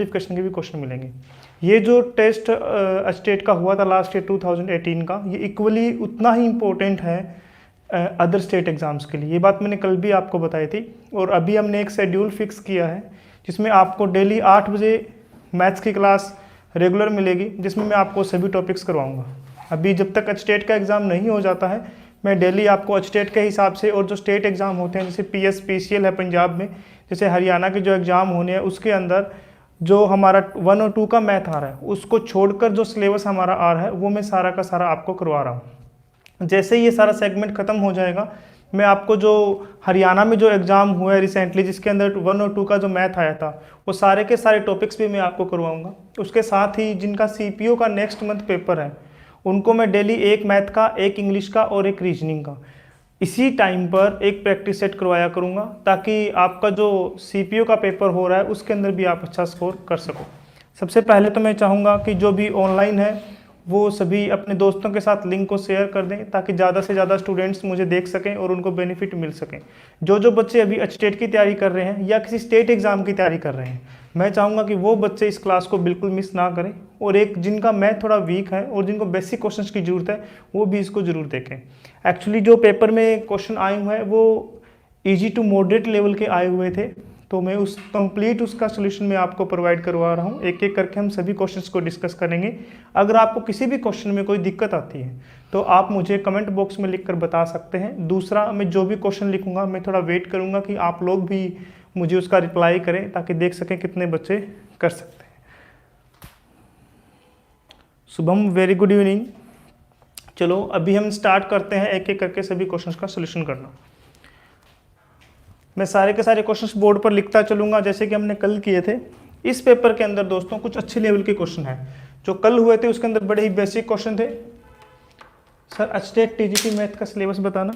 Qualification के भी question मिलेंगे। ये जो टेस्ट स्टेट का हुआ था लास्ट ईयर 2018 का, ये इक्वली उतना ही इम्पोर्टेंट है अदर स्टेट एग्ज़ाम्स के लिए। ये बात मैंने कल भी आपको बताई थी। और अभी हमने एक शेड्यूल फिक्स किया है जिसमें आपको डेली 8 बजे मैथ्स की क्लास रेगुलर मिलेगी, जिसमें मैं आपको सभी टॉपिक्स करवाऊँगा। अभी जब तक स्टेट का एग्ज़ाम नहीं हो जाता है, मैं डेली आपको स्टेट के हिसाब से, और जो स्टेट एग्ज़ाम होते हैं जैसे PS PCL है पंजाब में, जैसे हरियाणा के जो एग्ज़ाम होने हैं उसके अंदर जो हमारा 1 और 2 का मैथ आ रहा है उसको छोड़कर जो सिलेबस हमारा आ रहा है वो मैं सारा का सारा आपको करवा रहा हूँ। जैसे ही ये सारा सेगमेंट ख़त्म हो जाएगा, मैं आपको जो हरियाणा में जो एग्ज़ाम हुआ है रिसेंटली जिसके अंदर 1 और 2 का जो मैथ आया था वो सारे के सारे टॉपिक्स भी मैं आपको करवाऊँगा। उसके साथ ही जिनका CPO का नेक्स्ट मंथ पेपर है उनको मैं डेली एक मैथ का, एक इंग्लिश का और एक रीजनिंग का इसी टाइम पर एक प्रैक्टिस सेट करवाया करूँगा, ताकि आपका जो CPO का पेपर हो रहा है उसके अंदर भी आप अच्छा स्कोर कर सको। सबसे पहले तो मैं चाहूँगा कि जो भी ऑनलाइन है वो सभी अपने दोस्तों के साथ लिंक को शेयर कर दें, ताकि ज़्यादा से ज़्यादा स्टूडेंट्स मुझे देख सकें और उनको बेनिफिट मिल सकें। जो जो बच्चे अभी स्टेट की तैयारी कर रहे हैं या किसी स्टेट एग्ज़ाम की तैयारी कर रहे हैं, मैं चाहूँगा कि वो बच्चे इस क्लास को बिल्कुल मिस ना करें, और एक जिनका मैथ थोड़ा वीक है और जिनको बेसिक क्वेश्चंस की ज़रूरत है वो भी इसको ज़रूर देखें। एक्चुअली जो पेपर में क्वेश्चन आए हुए हैं वो ईजी टू मॉडरेट लेवल के आए हुए थे, तो मैं उस कंप्लीट उसका सोल्यूशन मैं आपको प्रोवाइड करवा रहा हूँ। एक एक करके हम सभी क्वेश्चंस को डिस्कस करेंगे। अगर आपको किसी भी क्वेश्चन में कोई दिक्कत आती है तो आप मुझे कमेंट बॉक्स में लिखकर बता सकते हैं। दूसरा, मैं जो भी क्वेश्चन लिखूंगा मैं थोड़ा वेट करूंगा कि आप लोग भी मुझे उसका रिप्लाई करें, ताकि देख सकें कितने बच्चे कर सकते हैं। Shubham, very good evening. चलो अभी हम स्टार्ट करते हैं एक एक करके सभी क्वेश्चंस का सोल्यूशन करना। मैं सारे के सारे क्वेश्चंस बोर्ड पर लिखता चलूँगा जैसे कि हमने कल किए थे। इस पेपर के अंदर दोस्तों कुछ अच्छे लेवल के क्वेश्चन हैं। जो कल हुए थे उसके अंदर बड़े ही बेसिक क्वेश्चन थे। सर स्टेट TGT मैथ का सिलेबस बताना।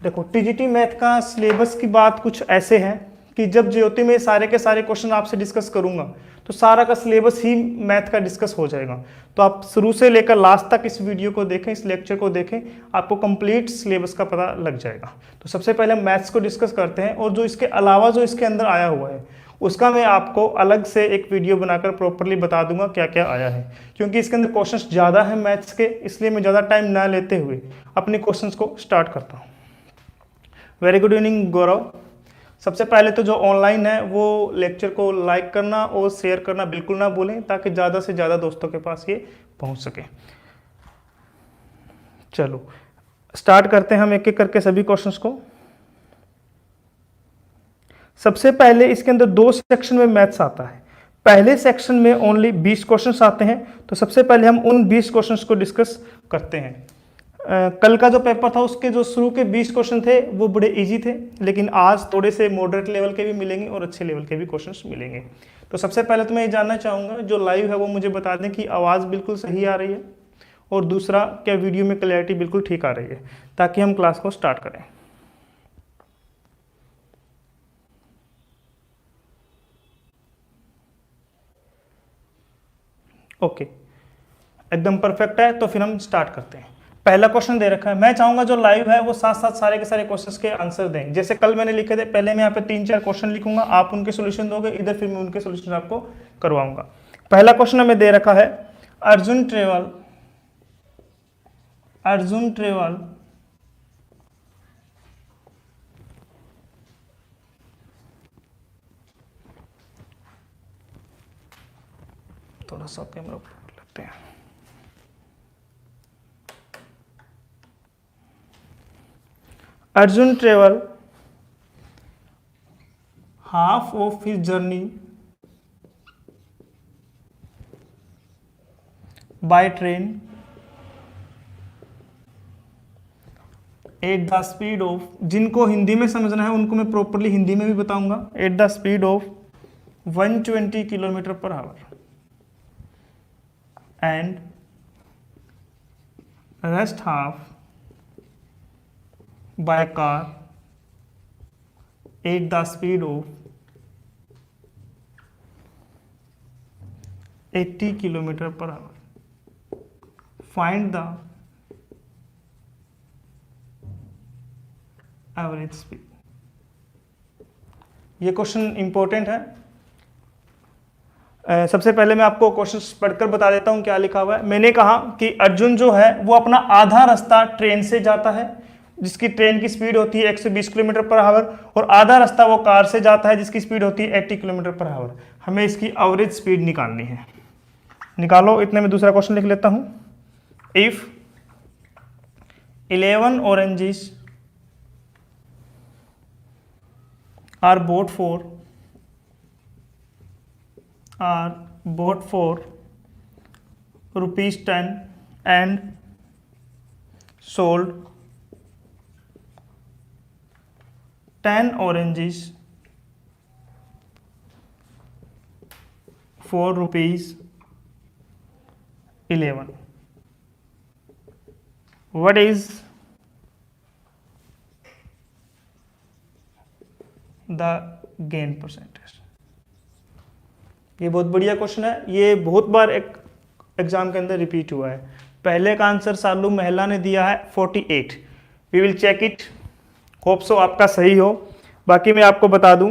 देखो TGT मैथ का सिलेबस की बात कुछ ऐसे है कि जब ज्योति में सारे के सारे क्वेश्चन आपसे डिस्कस करूंगा तो सारा का सिलेबस ही मैथ का डिस्कस हो जाएगा। तो आप शुरू से लेकर लास्ट तक इस वीडियो को देखें, इस लेक्चर को देखें, आपको कंप्लीट सिलेबस का पता लग जाएगा। तो सबसे पहले हम मैथ्स को डिस्कस करते हैं, और जो इसके अलावा जो इसके अंदर आया हुआ है उसका मैं आपको अलग से एक वीडियो बनाकर प्रॉपरली बता दूंगा क्या क्या आया है। क्योंकि इसके अंदर क्वेश्चंस ज़्यादा हैं मैथ्स के, इसलिए मैं ज़्यादा टाइम ना लेते हुए अपने क्वेश्चंस को स्टार्ट करता हूँ। वेरी गुड इवनिंग गौरव। सबसे पहले तो जो ऑनलाइन है वो लेक्चर को लाइक करना और शेयर करना बिल्कुल ना भूलें, ताकि ज़्यादा से ज़्यादा दोस्तों के पास ये पहुंच सके। चलो स्टार्ट करते हैं हम एक एक करके सभी क्वेश्चंस को। सबसे पहले इसके अंदर 2 सेक्शन में मैथ्स आता है। पहले सेक्शन में ओनली 20 क्वेश्चंस आते हैं, तो सबसे पहले हम उन 20 क्वेश्चंस को डिस्कस करते हैं। कल का जो पेपर था उसके जो शुरू के 20 क्वेश्चन थे वो बड़े इजी थे, लेकिन आज थोड़े से मॉडरेट लेवल के भी मिलेंगे और अच्छे लेवल के भी क्वेश्चंस मिलेंगे। तो सबसे पहले तो मैं ये जानना चाहूँगा जो लाइव है वो मुझे बता दें कि आवाज़ बिल्कुल सही आ रही है, और दूसरा क्या वीडियो में क्लैरिटी बिल्कुल ठीक आ रही है, ताकि हम क्लास को स्टार्ट करें। ओके, एकदम परफेक्ट है। तो फिर हम स्टार्ट करते हैं। पहला क्वेश्चन दे रखा है, मैं चाहूंगा जो लाइव है वो साथ साथ सारे के सारे क्वेश्चंस के आंसर दें। जैसे कल मैंने लिखे थे, पहले मैं यहाँ पे 3-4 क्वेश्चन लिखूंगा, आप उनके सोल्यूशन दोगे इधर, फिर मैं उनके सोल्यूशन आपको करवाऊंगा। पहला क्वेश्चन हमें दे रखा है, अर्जुन ट्रेवल थोड़ा सा कैमरा लगते हैं। Arjun travel half of his journey by train at the speed of, जिनको हिंदी में समझना है उनको मैं प्रॉपरली हिंदी में भी बताऊंगा, at the speed of 120 kilometre per hour, and rest half by car at the speed of 80 kilometre per hour. Find the average speed. ये क्वेश्चन इंपॉर्टेंट है। सबसे पहले मैं आपको क्वेश्चन पढ़कर बता देता हूँ क्या लिखा हुआ है। मैंने कहा कि अर्जुन जो है वो अपना आधा रास्ता ट्रेन से जाता है, जिसकी ट्रेन की स्पीड होती है 120 किलोमीटर पर आवर, और आधा रास्ता वो कार से जाता है जिसकी स्पीड होती है 80 किलोमीटर पर आवर। हमें इसकी एवरेज स्पीड निकालनी है। निकालो। इतने में दूसरा क्वेश्चन लिख लेता हूँ। If 11 oranges are bought for rupees 10 and sold 10 oranges for rupees 11, what is the gain percentage? ये बहुत बढ़िया क्वेश्चन है। ये बहुत बार एक एग्जाम के अंदर रिपीट हुआ है। पहले का आंसर सालू महिला ने दिया है 48। We will check it, hope so आपका सही हो। बाकी मैं आपको बता दूं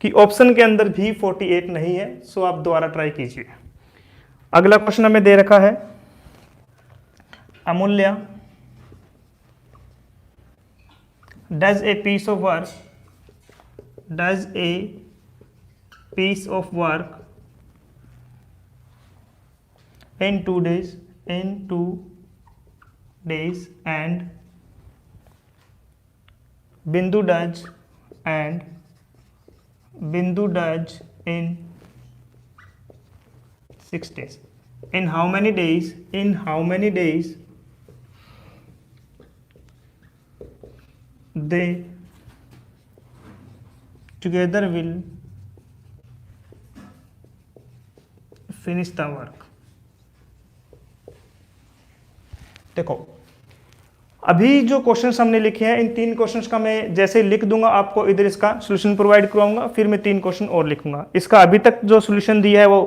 कि ऑप्शन के अंदर भी 48 नहीं है, सो आप दोबारा ट्राई कीजिए। अगला क्वेश्चन हमें दे रखा है, Amulya does a piece of work in 2 days and Bindu does in 6 days. In how many days they together will finish the work? देखो, अभी जो क्वेश्चंस हमने लिखे हैं, इन 3 क्वेश्चंस का मैं जैसे लिख दूंगा आपको इधर इसका सॉल्यूशन प्रोवाइड करवाऊंगा, फिर मैं 3 क्वेश्चन और लिखूंगा। इसका अभी तक जो सॉल्यूशन दिया है वो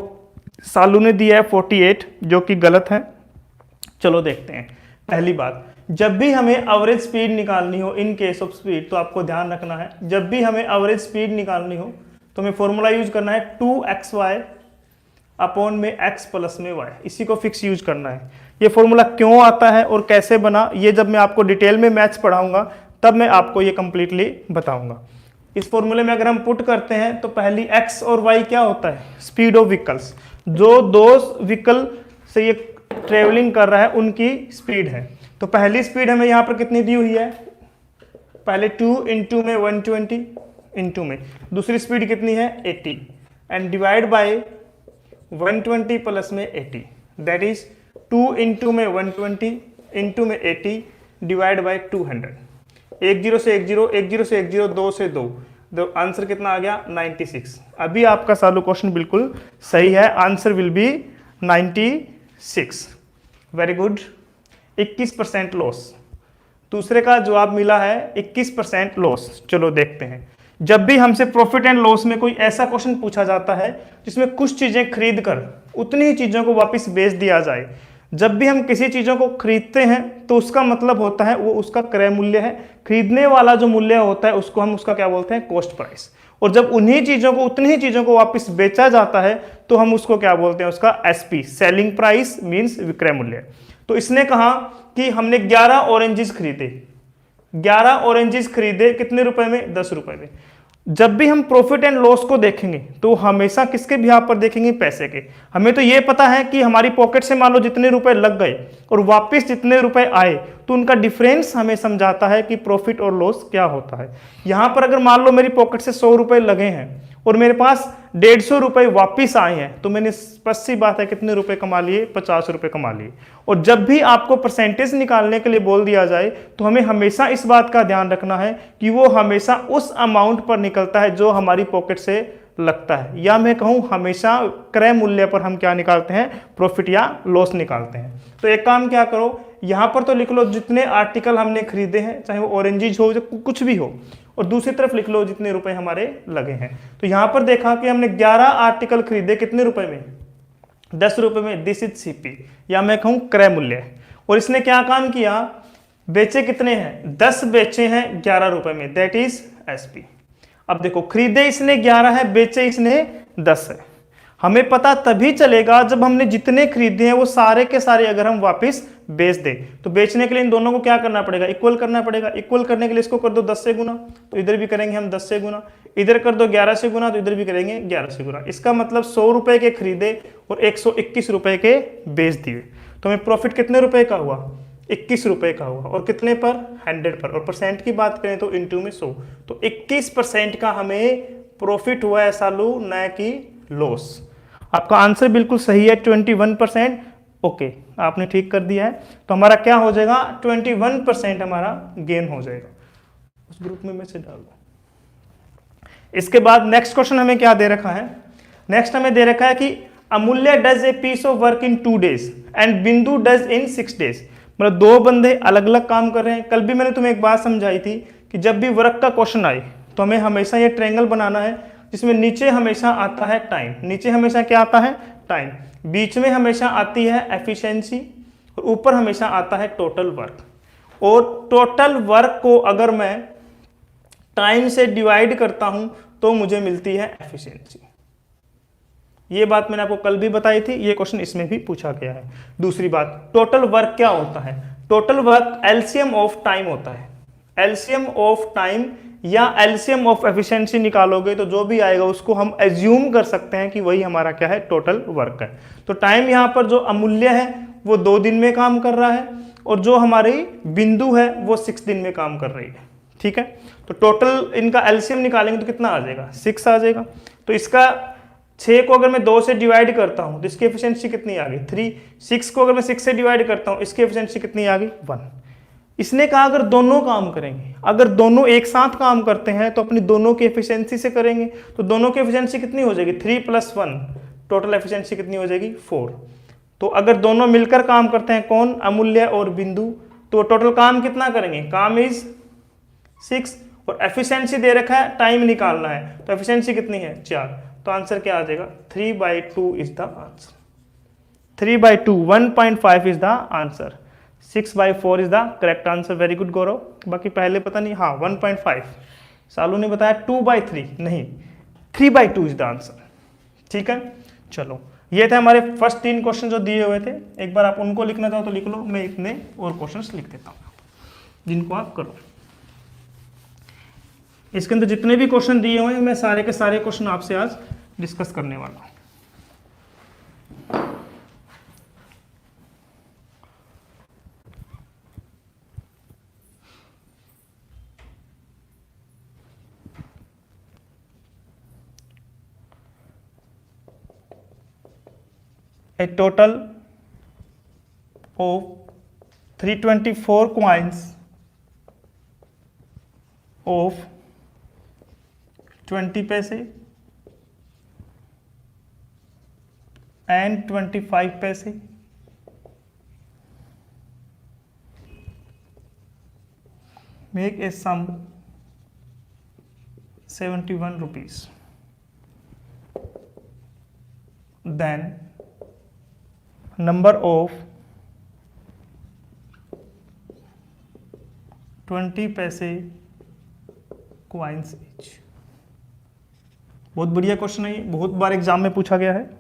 सालू ने दिया है 48, जो कि गलत है। चलो देखते हैं। पहली बात, जब भी हमें एवरेज स्पीड निकालनी हो इन केस ऑफ स्पीड, तो आपको ध्यान रखना है, जब भी हमें एवरेज स्पीड निकालनी हो तो हमें फॉर्मूला यूज करना है 2xy अपॉन में x प्लस में y। इसी को फिक्स यूज करना है। ये फॉर्मूला क्यों आता है और कैसे बना, ये जब मैं आपको डिटेल में मैथ्स पढ़ाऊंगा तब मैं आपको ये कंप्लीटली बताऊंगा। इस फॉर्मूले में अगर हम पुट करते हैं तो पहली x और y क्या होता है, स्पीड ऑफ व्हीकल्स, जो दो व्हीकल से ये ट्रेवलिंग कर रहा है उनकी स्पीड है। तो पहली स्पीड हमें यहाँ पर कितनी दी हुई है, पहले 2 इंटू में 120 इंटू में, दूसरी स्पीड कितनी है 80 एंड डिवाइड बाय 120 प्लस में 80, दैट इज 2 इंटू में 120 इंटू में 80 डिवाइड बाय 200। 1 0 से 1 0, 1 0 से 1 0, 2 से 2, तो आंसर कितना आ गया 96। अभी आपका चालू क्वेश्चन बिल्कुल सही है, answer will be 96। Very good. 21% loss, दूसरे का जवाब मिला है 21% लॉस। चलो देखते हैं। जब भी हमसे प्रॉफिट एंड लॉस में कोई ऐसा क्वेश्चन पूछा जाता है जिसमें कुछ चीजें खरीद कर उतनी ही चीजों को वापस बेच दिया जाए, जब भी हम किसी चीजों को खरीदते हैं तो उसका मतलब होता है वो उसका क्रय मूल्य है। खरीदने वाला जो मूल्य होता है उसको हम उसका क्या बोलते हैं, कॉस्ट प्राइस। और जब उन्हीं चीजों को उतनी ही चीजों को वापस बेचा जाता है तो हम उसको क्या बोलते हैं, उसका एसपी, सेलिंग प्राइस मींस विक्रय मूल्य। तो इसने कहा कि हमने 11 ऑरेंजेस खरीदे, 11 ऑरेंजेस खरीदे कितने रुपए में, 10 रुपए में। जब भी हम प्रॉफिट एंड लॉस को देखेंगे तो हमेशा किसके बिहाफ पर देखेंगे, पैसे के। हमें तो ये पता है कि हमारी पॉकेट से मान लो जितने रुपए लग गए और वापस जितने रुपए आए, तो उनका डिफरेंस हमें समझाता है कि प्रॉफिट और लॉस क्या होता है। यहां पर अगर मान लो मेरी पॉकेट से 100 रुपए लगे हैं और मेरे पास 150 रुपए वापिस आए हैं, तो मैंने स्पष्ट सी बात है कितने रुपए कमा लिए, 50 रुपए कमा लिए। और जब भी आपको परसेंटेज निकालने के लिए बोल दिया जाए तो हमें हमेशा इस बात का ध्यान रखना है कि वो हमेशा उस अमाउंट पर निकलता है जो हमारी पॉकेट से लगता है, या मैं कहूँ हमेशा क्रय मूल्य पर हम क्या निकालते हैं, प्रॉफिट या लॉस निकालते हैं। तो एक काम क्या करो, यहाँ पर तो लिख लो जितने आर्टिकल हमने खरीदे हैं, चाहे वो ऑरेंजेज हो या कुछ भी हो, और दूसरी तरफ लिख लो जितने रुपए हमारे लगे हैं। तो यहाँ पर देखा कि हमने 11 आर्टिकल खरीदे कितने रुपए में, 10 रुपए में। दिस इज सीपी, या मैं कहूँ क्रय मूल्य। और इसने क्या काम किया, बेचे कितने हैं, 10 बेचे हैं 11 रुपए में, दैट इज एसपी। अब देखो खरीदे इसने 11 है, बेचे इसने 10 है। हमें पता तभी चलेगा जब हमने जितने खरीदे हैं वो सारे के सारे अगर हम वापस बेच दें। तो बेचने के लिए इन दोनों को क्या करना पड़ेगा, इक्वल करना पड़ेगा। इक्वल करने के लिए इसको कर दो 10 से गुना, तो इधर भी करेंगे हम 10 से गुना। इधर कर दो 11 से गुना, तो इधर भी करेंगे 11 से गुना। इसका मतलब 100 रुपए के खरीदे और 121 रुपए के बेच दिए, तो हमें प्रॉफिट कितने रुपए का हुआ, 21 रुपए का हुआ। और कितने पर, 100 पर। और परसेंट की बात करें तो इंटू में 100, तो 21% का हमें प्रॉफिट हुआ है सालू, न कि लॉस। आपका आंसर बिल्कुल सही है, 21%। ओके, आपने ठीक कर दिया है। तो हमारा क्या हो जाएगा, 21% हमारा गेन हो जाएगा। उस ग्रुप में मैसेज डाल दो। इसके बाद नेक्स्ट क्वेश्चन हमें क्या दे रखा है, नेक्स्ट हमें दे रखा है कि Amulya does a piece of work in 2 days and Bindu does in 6 days। मतलब दो बंदे अलग अलग काम कर रहे हैं। कल भी मैंने तुम्हें एक बात समझाई थी कि जब भी वर्क का क्वेश्चन आए तो हमें हमेशा ये ट्रायंगल बनाना है जिसमें नीचे हमेशा आता है टाइम। नीचे हमेशा क्या आता है, टाइम। बीच में हमेशा आती है एफिशिएंसी और ऊपर हमेशा आता है टोटल वर्क। और टोटल वर्क को अगर मैं टाइम से डिवाइड करता हूं तो मुझे मिलती है एफिशिएंसी। ये बात मैंने आपको कल भी बताई थी, ये क्वेश्चन इसमें भी पूछा गया है। दूसरी बात, टोटल वर्क क्या होता है, total work LCM of time होता है। एलसीएम ऑफ टाइम या एलसीएम ऑफ एफिशिएंसी निकालोगे तो जो भी आएगा उसको हम एज्यूम कर सकते हैं कि वही हमारा क्या है, टोटल वर्क है। तो टाइम यहाँ पर जो अमूल्य है वो 2 दिन में काम कर रहा है और जो हमारी बिंदु है वो 6 दिन में काम कर रही है। ठीक है, तो टोटल इनका एलसीएम निकालेंगे तो कितना आ जाएगा, 6 आ जाएगा। तो इसका 6 को अगर मैं 2 से डिवाइड करता हूं तो इसकी एफिशिएंसी कितनी आ गई, 3। 6 को अगर मैं 6 से डिवाइड करता हूं इसकी एफिशिएंसी कितनी आ गई, 1। इसने कहा अगर दोनों काम करेंगे, अगर दोनों एक साथ काम करते हैं तो अपनी दोनों की एफिशिएंसी से करेंगे। तो दोनों की एफिशिएंसी कितनी हो जाएगी, 3 + 1, टोटल एफिशिएंसी कितनी हो जाएगी, 4। तो अगर दोनों मिलकर काम करते हैं, कौन, अमूल्य और बिंदु, तो टोटल काम कितना करेंगे, काम इज 6 और एफिशिएंसी दे रखा है, टाइम निकालना है, तो एफिशिएंसी कितनी है, 4। तो आंसर क्या आ जाएगा, 3/2 is the answer. 3/2, 1.5 is the answer. 6/4 is the correct answer. Very good Gaurav. बाकी पहले पता नहीं, हाँ 1.5 सालू ने बताया, 2/3 नहीं, 3/2 इज द आंसर। ठीक है, चलो ये थे हमारे फर्स्ट 3 क्वेश्चन जो दिए हुए थे। एक बार आप उनको लिखना चाहो तो लिख लो, मैं इतने और क्वेश्चन लिख देता हूँ जिनको आप करो। इसके अंदर जितने भी क्वेश्चन दिए हुए हैं मैं सारे के सारे क्वेश्चन आपसे आज डिस्कस करने वाला हूँ। A total of 324 coins of 20 पैसे and 25 पैसे make a sum 71 rupees. Then number of 20 पैसे coins each. बहुत बढ़िया क्वेश्चन है ये, बहुत बार एग्जाम में पूछा गया है।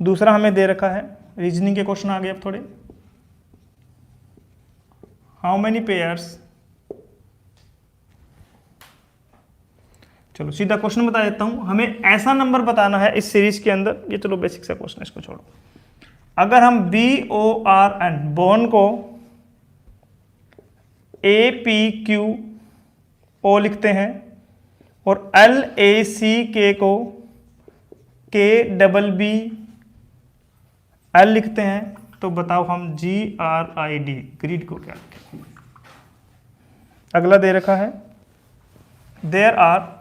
दूसरा हमें दे रखा है, रीजनिंग के क्वेश्चन आ गए अब थोड़े। हाउ मेनी पेयर्स, चलो सीधा क्वेश्चन बता देता हूं। हमें ऐसा नंबर बताना है इस सीरीज के अंदर, ये चलो बेसिक सा क्वेश्चन, इसको छोड़ो। अगर हम BORN बॉर्न को APQO लिखते हैं और LACK को KBBL लिखते हैं, तो बताओ हम GRID ग्रिड को क्या लिखें। अगला दे रखा है, there are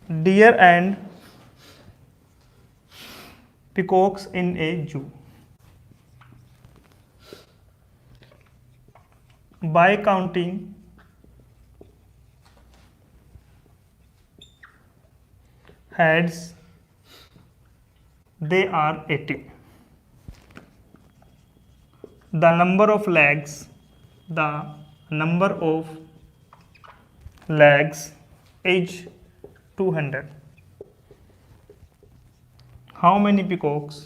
deer and peacocks in a zoo. By counting heads, they are 80. The number of legs, the number of legs is 200. How many peacocks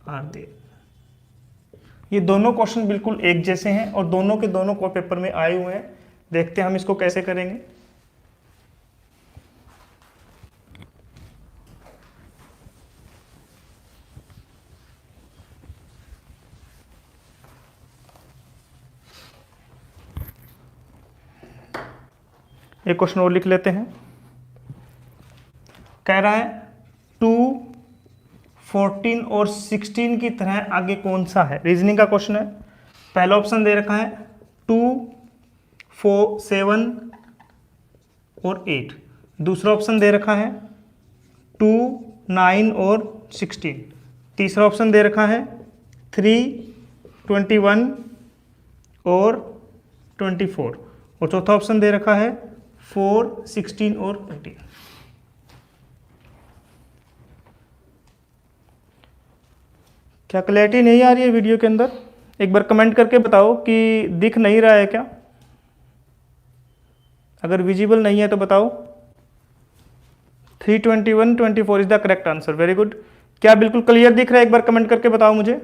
are there? ये दोनों क्वेश्चन बिल्कुल एक जैसे हैं और दोनों के दोनों को पेपर में आए हुए हैं। देखते हैं हम इसको कैसे करेंगे। एक क्वेश्चन और लिख लेते हैं। कह रहा है 2, 14 और 16 की तरह आगे कौन सा है। रीजनिंग का क्वेश्चन है। पहला ऑप्शन दे रखा है 2, 4, 7 और 8। दूसरा ऑप्शन दे रखा है 2, 9 और 16। तीसरा ऑप्शन दे रखा है 3, 21 और 24। और चौथा ऑप्शन दे रखा है 4, 16 और 18। क्या क्लैरिटी नहीं आ रही है वीडियो के अंदर? एक बार कमेंट करके बताओ कि दिख नहीं रहा है क्या। अगर विजिबल नहीं है तो बताओ। 3, 21, 24 is the correct answer. Very good. क्या बिल्कुल क्लियर दिख रहा है? एक बार कमेंट करके बताओ मुझे।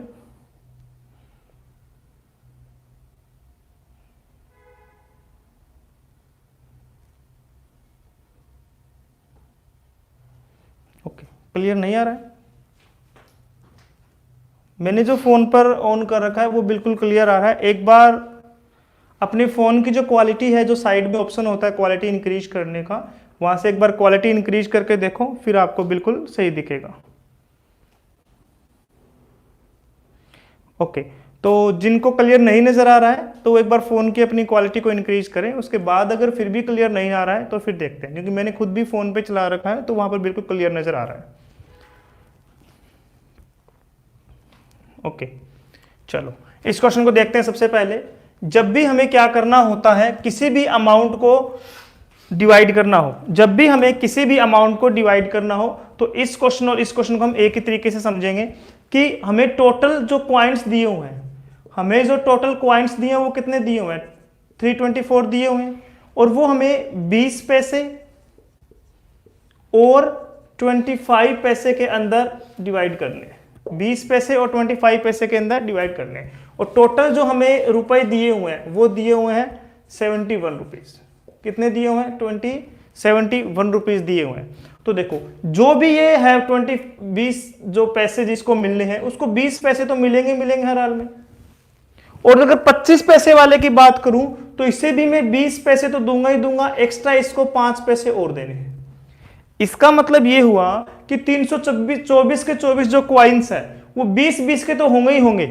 ओके, क्लियर नहीं आ रहा है? मैंने जो फ़ोन पर ऑन कर रखा है वो बिल्कुल क्लियर आ रहा है। एक बार अपने फ़ोन की जो क्वालिटी है, जो साइड में ऑप्शन होता है क्वालिटी इंक्रीज करने का, वहाँ से एक बार क्वालिटी इंक्रीज करके देखो, फिर आपको बिल्कुल सही दिखेगा। ओके, तो जिनको क्लियर नहीं नज़र आ रहा है तो एक बार फ़ोन की अपनी क्वालिटी को इंक्रीज करें। उसके बाद अगर फिर भी क्लियर नहीं आ रहा है तो फिर देखते हैं, क्योंकि मैंने खुद भी फ़ोन पे चला रखा है तो वहाँ पर बिल्कुल क्लियर नज़र आ रहा है। ओके, चलो इस क्वेश्चन को देखते हैं। सबसे पहले, जब भी हमें क्या करना होता है, किसी भी अमाउंट को डिवाइड करना हो, जब भी हमें किसी भी अमाउंट को डिवाइड करना हो तो इस क्वेश्चन और इस क्वेश्चन को हम एक ही तरीके से समझेंगे कि हमें टोटल जो क्वाइंट्स दिए हुए हैं, हमें जो टोटल क्वाइंट्स दिए हैं वो कितने दिए हुए हैं? 324 दिए हुए हैं, और वो हमें 20 पैसे और 25 पैसे के अंदर डिवाइड करने हैं। 20 पैसे और 25 पैसे के अंदर डिवाइड करने हैं। और टोटल जो हमें रुपए दिए हुए हैं वो दिए हुए हैं 71 रुपीज़। कितने दिए हुए हैं? 71 रुपीज़ दिए हुए हैं। तो देखो, जो भी ये है 20 जो पैसे जिसको मिलने हैं उसको 20 पैसे तो मिलेंगे हर हाल में। और अगर 25 पैसे वाले की बात करूं तो इससे भी मैं 20 पैसे तो दूंगा ही दूंगा, एक्स्ट्रा इसको 5 पैसे और देने हैं। इसका मतलब ये हुआ कि 324 के 24 जो क्वाइंस है वो 20-20 के तो होंगे ही होंगे।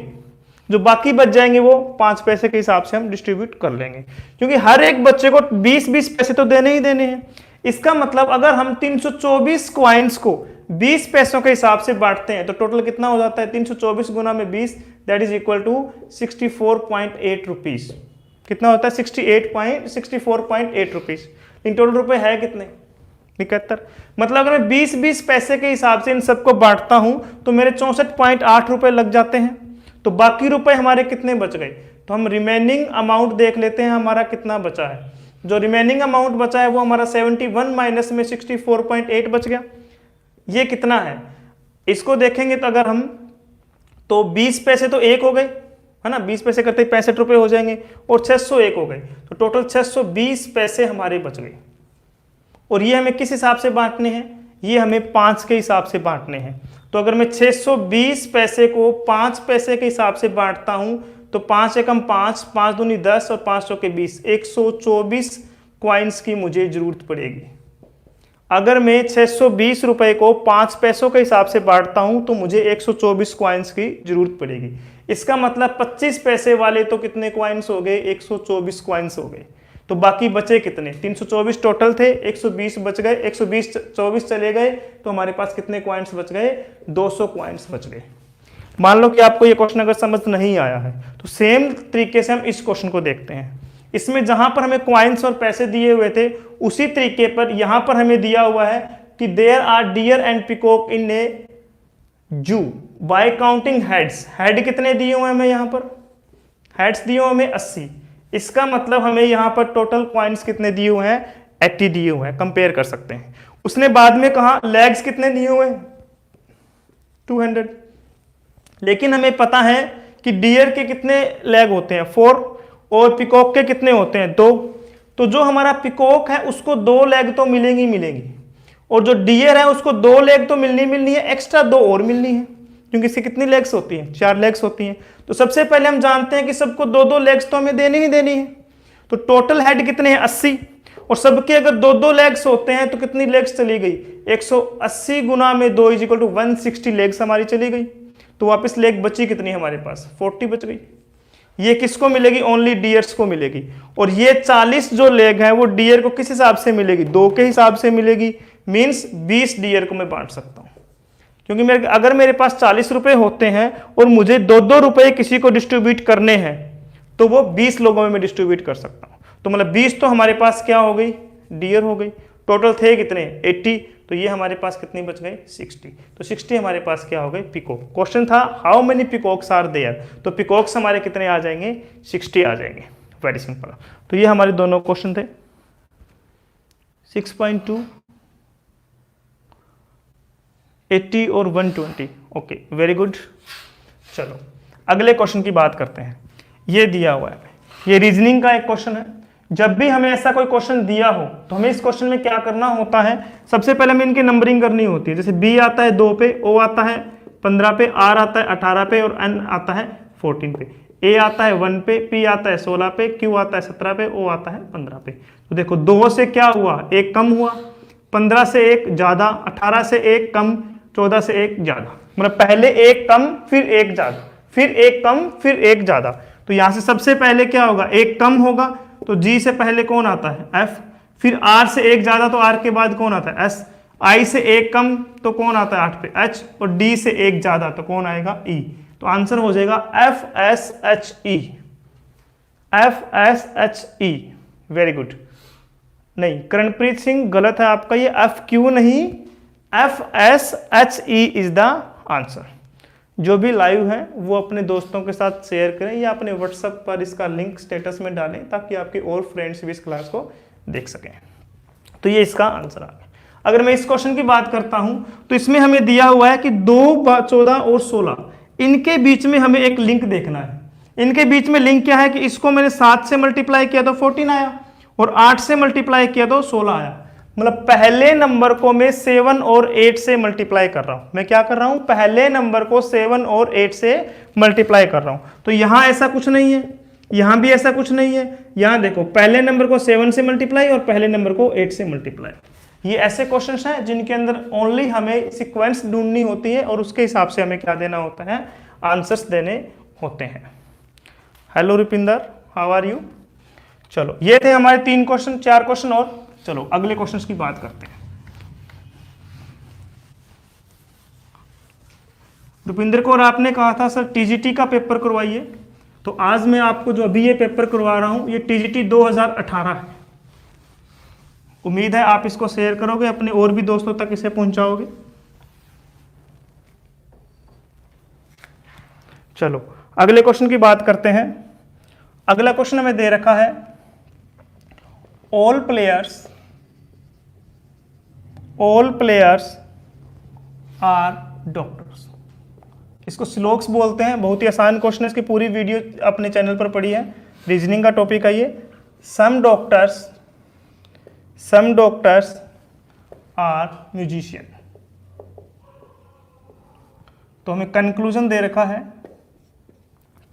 जो बाकी बच जाएंगे वो 5 पैसे के हिसाब से हम डिस्ट्रीब्यूट कर लेंगे, क्योंकि हर एक बच्चे को 20-20 पैसे तो देने ही देने हैं। इसका मतलब अगर हम 324 क्वाइंस को 20 पैसों के हिसाब से बांटते हैं तो टोटल कितना हो जाता है? 324 गुना में 20, that is equal to 64.8 rupees. कितना होता है? 64.8 रुपीज। इन टोटल रुपए है कितने? 71। मतलब अगर मैं 20-20 पैसे के हिसाब से इन सबको बांटता हूं तो मेरे 64.8 रुपए लग जाते हैं। तो बाकी रुपए हमारे कितने बच गए? तो हम रिमेनिंग अमाउंट देख लेते हैं, हमारा कितना बचा है। जो रिमेनिंग अमाउंट बचा है वो हमारा 71 माइनस में 64.8 बच गया। ये कितना है? इसको देखेंगे तो अगर हम, तो 20 पैसे तो एक हो गए, है ना, 20 पैसे करते ही 65 रुपए हो जाएंगे, और 601 हो गए, तो टोटल 620 पैसे हमारे बच गए। और ये हमें किस हिसाब से बांटने हैं? ये हमें 5 के हिसाब से बांटने हैं। तो अगर मैं 620 पैसे को 5 पैसे के हिसाब से बांटता हूं तो 5 एकम 5, 5 दूनी 10 और 5 चौके 20, 124 क्वाइंस की मुझे जरूरत पड़ेगी। अगर मैं 620 रुपए को 5 पैसों के हिसाब से बांटता हूं तो मुझे 124 क्वाइंस की जरूरत पड़ेगी। इसका मतलब 25 पैसे वाले तो कितने क्वाइंस हो गए? 124 क्वाइंस हो गए। तो बाकी बचे कितने? 324 टोटल थे, 120 बच गए, 120 24 चले गए, तो हमारे पास कितने क्वाइंट्स बच गए? 200 क्वाइंट्स बच गए। मान लो कि आपको ये क्वेश्चन अगर समझ नहीं आया है तो सेम तरीके से हम इस क्वेश्चन को देखते हैं। इसमें जहां पर हमें क्वाइंट्स और पैसे दिए हुए थे उसी तरीके पर यहां पर हमें दिया हुआ है कि there are deer and peacock in a zoo. By counting heads, head कितने दिए हुए हैं हमें यहाँ पर, हेड्स दिए हुए हमें 80, इसका मतलब हमें यहाँ पर टोटल पॉइंट्स कितने दिए हुए हैं, 80 दिए हुए हैं, कंपेयर कर सकते हैं। उसने बाद में कहा लेग्स कितने दिए हुए हैं, 200, लेकिन हमें पता है कि डियर के कितने लेग होते हैं, 4, और पिकॉक के कितने होते हैं, 2। तो जो हमारा पिकॉक है उसको 2 लेग तो मिलेंगी मिलेंगी, और जो डियर है उसको 2 लेग तो मिलनी है, एक्स्ट्रा 2 और मिलनी है, क्योंकि इसकी कितनी लेग्स होती हैं, 4 लेग्स होती हैं। तो सबसे पहले हम जानते हैं कि सबको 2-2 लेग्स तो हमें देनी ही देनी है। तो टोटल हेड कितने हैं, 80, और सबके अगर 2-2 लेग्स होते हैं तो कितनी लेग्स चली गई, 180 गुना में 2 = 160 लेग्स हमारी चली गई। तो वापस लेग बची कितनी हमारे पास, 40 बच गई। ये किसको मिलेगी, ओनली डियर्स को मिलेगी। और ये 40 जो लेग है वो डियर को किस हिसाब से मिलेगी, 2 के हिसाब से मिलेगी, मीन्स 20 डियर को मैं बांट सकता हूं। क्योंकि अगर मेरे पास 40 रुपए होते हैं और मुझे 2-2 रुपए किसी को डिस्ट्रीब्यूट करने हैं तो वो 20 लोगों में मैं डिस्ट्रीब्यूट कर सकता हूं। तो मतलब 20 तो हमारे पास क्या हो गई, डियर हो गई। टोटल थे कितने, 80, तो ये हमारे पास कितनी बच गई, 60। तो 60 हमारे पास क्या हो गई, पिकॉक। क्वेश्चन था how many peacocks are there, तो पिकॉक्स हमारे कितने आ जाएंगे, 60 आ जाएंगे। Very simple. तो ये हमारे दोनों क्वेश्चन थे। 6.2, 80 और 120। Okay, very good. चलो अगले क्वेश्चन की बात करते हैं। ये दिया हुआ है, ये रीजनिंग का एक क्वेश्चन है। जब भी हमें ऐसा कोई क्वेश्चन दिया हो तो हमें इस क्वेश्चन में क्या करना होता है, सबसे पहले हमें इनकी नंबरिंग करनी होती है। जैसे बी आता है 2 पे, ओ आता है 15 पे, आर आता है 18 पे और एन आता है 14 पे, ए आता है 1 पे, पी आता है 16 पे, क्यू आता है 17 पे, ओ आता है 15 पे। तो देखो 2 से क्या हुआ, 1 कम हुआ, 15 से 1 ज्यादा, 18 से 1 कम, 14 से 1 ज्यादा। मतलब पहले 1 कम फिर 1 ज्यादा, फिर 1 कम फिर 1 ज्यादा। तो यहां से सबसे पहले क्या होगा, 1 कम होगा तो जी से पहले कौन आता है, एफ। फिर आर से 1 ज्यादा तो आर के बाद कौन आता है, एस। आई से 1 कम तो कौन आता है 8 पे, एच। और डी से 1 ज्यादा तो कौन आएगा, ई। तो आंसर हो जाएगा F S H E, F S H E. Very good. नहीं, करणप्रीत सिंह गलत है आपका, ये एफ क्यू नहीं, F S H E is the answer. जो भी लाइव है वो अपने दोस्तों के साथ शेयर करें या अपने व्हाट्सएप पर इसका लिंक स्टेटस में डालें ताकि आपके और फ्रेंड्स भी इस क्लास को देख सकें। तो ये इसका आंसर आ गया। अगर मैं इस क्वेश्चन की बात करता हूं तो इसमें हमें दिया हुआ है कि 2, 14 और 16 इनके बीच में हमें एक लिंक देखना है। इनके बीच में लिंक क्या है कि इसको मैंने 7 से मल्टीप्लाई किया तो 14 आया और 8 से मल्टीप्लाई किया तो 16 आया। मतलब पहले नंबर को मैं 7 और 8 से मल्टीप्लाई कर रहा हूं। मैं क्या कर रहा हूं, पहले नंबर को 7 और 8 से मल्टीप्लाई कर रहा हूं। तो यहां ऐसा कुछ नहीं है, यहां भी ऐसा कुछ नहीं है। यहां देखो पहले नंबर को 7 से मल्टीप्लाई और पहले नंबर को 8 से मल्टीप्लाई। ये ऐसे क्वेश्चंस हैं जिनके अंदर ओनली हमें सीक्वेंस ढूंढनी होती है और उसके हिसाब से हमें क्या देना होता है, आंसर्स देने होते हैं। Hello Rupinder, how are you. चलो ये थे हमारे 3 क्वेश्चन, 4 क्वेश्चन और। चलो अगले क्वेश्चंस की बात करते हैं। रुपिंदर को और आपने कहा था सर टीजीटी का पेपर करवाइए, तो आज मैं आपको जो अभी ये पेपर करवा रहा हूं ये टीजीटी 2018 है। उम्मीद है आप इसको शेयर करोगे, अपने और भी दोस्तों तक इसे पहुंचाओगे। चलो अगले क्वेश्चन की बात करते हैं। अगला क्वेश्चन हमें दे रखा है ऑल प्लेयर्स आर डॉक्टर्स। इसको स्लोक्स बोलते हैं, बहुत ही आसान क्वेश्चन है। इसकी पूरी वीडियो अपने चैनल पर पड़ी है, रीजनिंग का टॉपिक है ये। Some doctors are musician. तो हमें कंक्लूजन दे रखा है,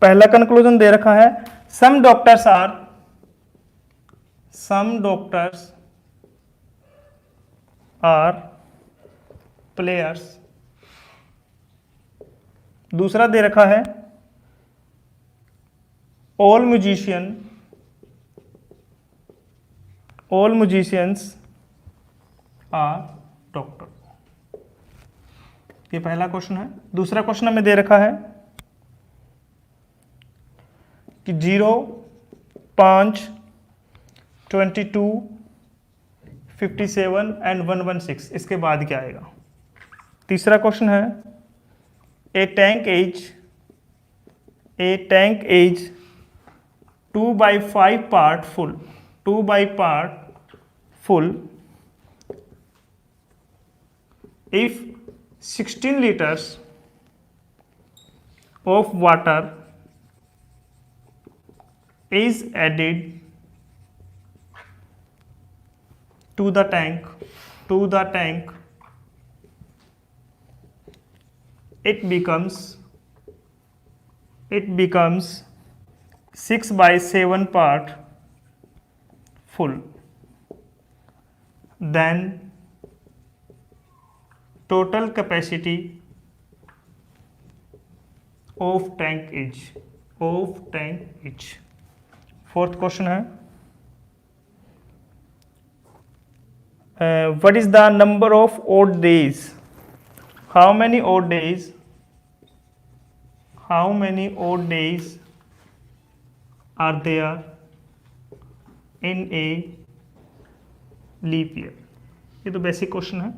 पहला कंक्लूजन दे रखा है सम डॉक्टर्स आर प्लेयर्स। दूसरा दे रखा है ऑल म्यूजिशियंस आर डॉक्टर। ये पहला क्वेश्चन है। दूसरा क्वेश्चन हमें दे रखा है कि 0, 5, 22, 57 एंड 116 इसके बाद क्या आएगा। तीसरा क्वेश्चन है a tank is 2/5 part full, 2/5 full if 16 liters of water is added to the tank, it becomes 6/7 part full. Then total capacity of tank is. Fourth question है, what is the number of odd days? How many odd days are there in a leap year? ये तो basic question है।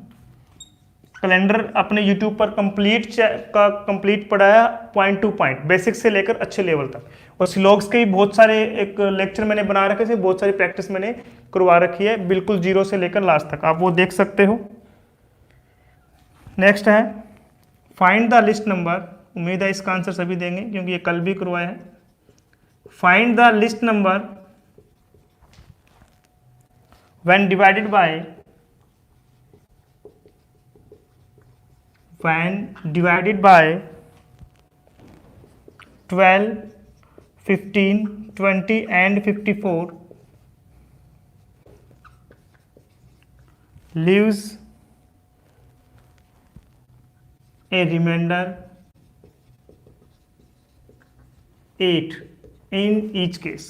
Calendar अपने YouTube पर complete पढ़ाया point to point, basic से लेकर अच्छे लेवल तक। और सिलॉग्स के भी बहुत सारे एक लेक्चर मैंने बना रखे थे, बहुत सारी प्रैक्टिस मैंने करवा रखी है, बिल्कुल जीरो से लेकर लास्ट तक, आप वो देख सकते हो। नेक्स्ट है फाइंड द लिस्ट नंबर। उम्मीद है इसका आंसर सभी देंगे क्योंकि ये कल भी करवाया है। Find the list number when divided by 12, 15, 20 and 54 leaves a remainder 8 in each case.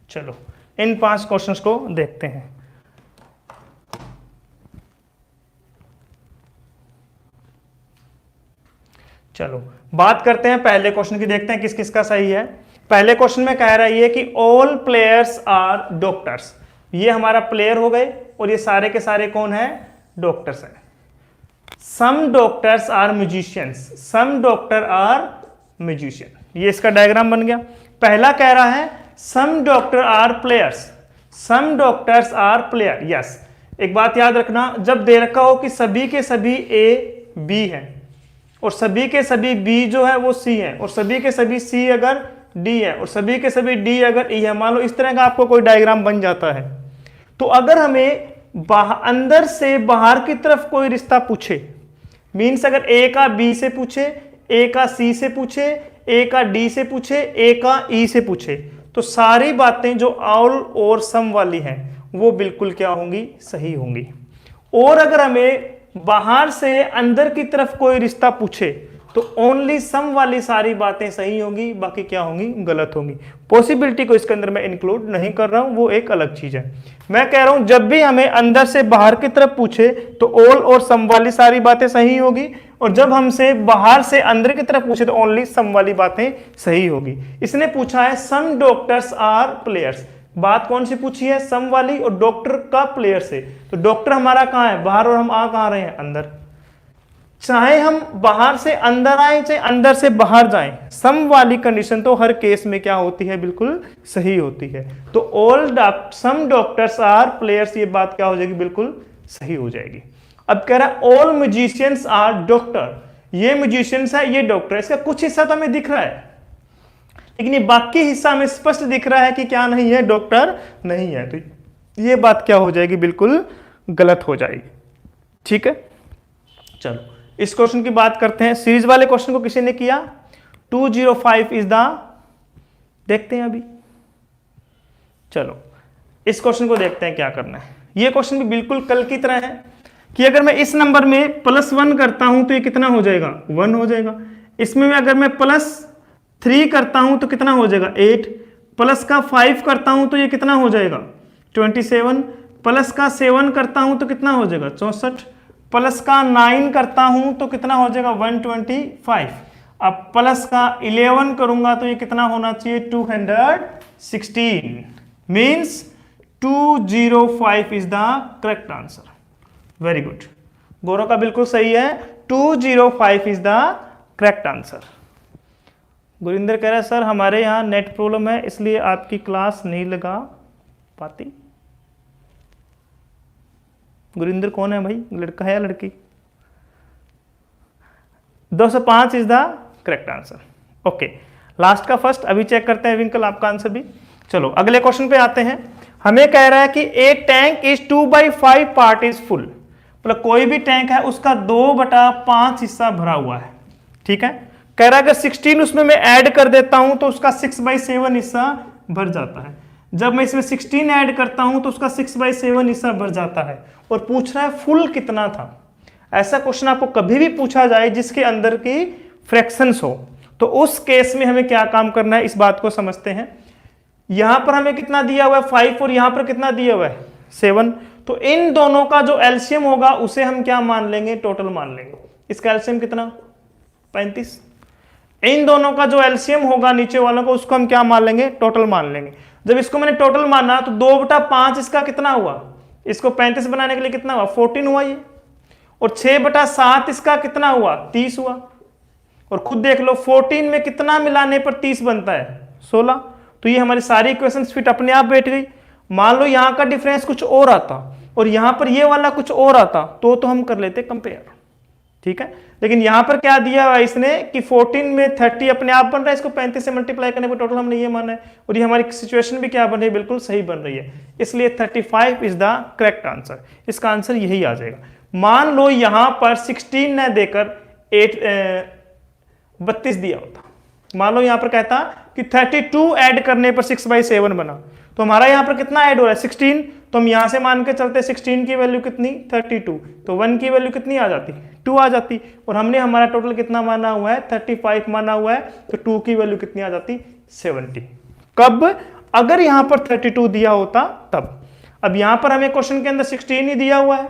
चलो इन 5 क्वेश्चंस को देखते हैं। चलो बात करते हैं पहले क्वेश्चन की, देखते हैं किस किस का सही है। पहले क्वेश्चन में कह रही है कि ऑल प्लेयर्स आर डॉक्टर्स। ये हमारा प्लेयर हो गए और ये सारे के सारे कौन है? डॉक्टर्स है। Some doctors are musicians, some doctor are musician. ये इसका डायग्राम बन गया। पहला कह रहा है some doctor are players, some doctors are player. Yes, एक बात याद रखना, जब दे रखा हो कि सभी के सभी ए बी है और सभी के सभी बी जो है वो सी है और सभी के सभी सी अगर डी है और सभी के सभी डी अगर ई है, मान लो इस तरह का आपको कोई डायग्राम बन जाता है, तो अगर हमें अंदर से बाहर की तरफ कोई रिश्ता पूछे, मीन्स अगर ए का बी से पूछे, ए का सी से पूछे, ए का डी से पूछे, ए का ई से पूछे, तो सारी बातें जो ऑल और सम वाली हैं वो बिल्कुल क्या होंगी? सही होंगी। और अगर हमें बाहर से अंदर की तरफ कोई रिश्ता पूछे तो ओनली सम वाली सारी बातें सही होंगी, बाकी क्या होंगी? गलत होंगी। पॉसिबिलिटी को इसके अंदर मैं इंक्लूड नहीं कर रहा हूं, वो एक अलग चीज है। मैं कह रहा हूं जब भी हमें अंदर से बाहर की तरफ पूछे तो ऑल और सम वाली सारी बातें सही होगी, और जब हमसे बाहर से अंदर की तरफ पूछे तो ओनली सम वाली बातें सही होगी। इसने पूछा है सम डॉक्टर्स आर प्लेयर्स। बात कौन सी पूछी है? सम वाली, और डॉक्टर का प्लेयर से। तो डॉक्टर हमारा कहाँ है? बाहर, और हम आ कहाँ रहे हैं? अंदर। चाहे हम बाहर से अंदर आए चाहे अंदर से बाहर जाएं, सम वाली कंडीशन तो हर केस में क्या होती है? बिल्कुल सही होती है। तो all some doctors are players, ये बात क्या हो जाएगी? बिल्कुल सही हो जाएगी। अब कह रहा है ऑल म्यूजिशियंस आर डॉक्टर। ये म्यूजिशियंस है, ये डॉक्टर। इसका कुछ हिस्सा तो हमें दिख रहा है, लेकिन ये बाकी हिस्सा हमें स्पष्ट दिख रहा है कि क्या नहीं है? डॉक्टर नहीं है। तो ये बात क्या हो जाएगी? बिल्कुल गलत हो जाएगी। ठीक है, चलो इस क्वेश्चन की बात करते हैं। सीरीज वाले क्वेश्चन को किसी ने किया? 205 इज द, देखते हैं अभी। चलो इस क्वेश्चन को देखते हैं क्या करना है। ये क्वेश्चन भी बिल्कुल कल की तरह है कि अगर मैं इस नंबर में +1 करता हूं तो ये कितना हो जाएगा? 1 हो जाएगा। इसमें अगर मैं +3 करता हूं तो कितना हो जाएगा? 8। प्लस का 5 करता हूं तो ये कितना हो जाएगा? 27। प्लस का 7 करता हूं तो कितना हो जाएगा? 64। प्लस का 9 करता हूं तो कितना हो जाएगा? 125। अब प्लस का 11 करूंगा तो ये कितना होना चाहिए? 216। Means 205 is the correct answer. Very good. Gaurav का बिल्कुल सही है, 205 is the correct answer. Gurinder कह रहा है सर हमारे यहाँ नेट प्रॉब्लम है इसलिए आपकी क्लास नहीं लगा पाती। गुरिंदर कौन है भाई, लड़का है या लड़की? 205 is the correct answer. Okay, last का फर्स्ट अभी चेक करते हैं विंकल आपका आंसर भी। चलो अगले क्वेश्चन पे आते हैं। हमें कह रहा है कि a tank is 2/5 part is full, मतलब कोई भी टैंक है उसका 2/5 हिस्सा भरा हुआ है, ठीक है। कह रहा है अगर 16 उसमें मैं ऐड कर देता हूं तो उसका 6/7 हिस्सा भर जाता है। जब मैं इसमें 16 ऐड करता हूं तो उसका 6/7 हिस्सा भर जाता है, और पूछ रहा है फुल कितना था। ऐसा क्वेश्चन आपको कभी भी पूछा जाए जिसके अंदर की फ्रैक्शंस हो, तो उस केस में हमें क्या काम करना है, इस बात को समझते हैं। यहां पर हमें कितना दिया हुआ है 5 और यहां पर कितना दिया हुआ है 7, तो इन दोनों का जो एलसीएम होगा उसे हम क्या मान लेंगे, टोटल मान लेंगे। इसका एलसीएम कितना 35। इन दोनों का जो एलसीएम होगा नीचे वालों का उसको हम क्या मान लेंगे, टोटल मान लेंगे। जब इसको मैंने टोटल माना तो 2/5 इसका कितना हुआ, इसको 35 बनाने के लिए कितना हुआ 14 हुआ ये, और 6/7 इसका कितना हुआ 30 हुआ। और खुद देख लो 14 में कितना मिलाने पर 30 बनता है 16। तो ये हमारी सारी इक्वेशंस फिट अपने आप बैठ गई। मान लो यहां का डिफरेंस कुछ और आता और यहां पर ये वाला कुछ और आता तो हम कर लेते कंपेयर, ठीक है। लेकिन यहां पर क्या दिया हुआ इसने कि 14 में 30 अपने आप बन रहा है, इसको 35 से मल्टीप्लाई करने पर टोटल हमने ये माना है, और ये हमारी सिचुएशन भी क्या बन रही है, बिल्कुल सही बन रही है। इसलिए 35 इज द करेक्ट आंसर। इसका आंसर यही आ जाएगा। मान लो यहां पर 16 न देकर 32 दिया होता, मान लो यहां पर कहता कि 32 ऐड करने पर 6/7 बना, तो हमारा यहां पर कितना ऐड हो रहा है 16, तो हम यहां से मान के चलते 16 की वैल्यू कितनी 32, तो 1 की वैल्यू कितनी आ जाती 2 आ जाती, और हमने हमारा टोटल कितना माना हुआ है 35 माना हुआ है, तो 2 की वैल्यू कितनी आ जाती 70। कब, अगर यहां पर 32 दिया होता तब। अब यहां पर हमें क्वेश्चन के अंदर 16 ही दिया हुआ है,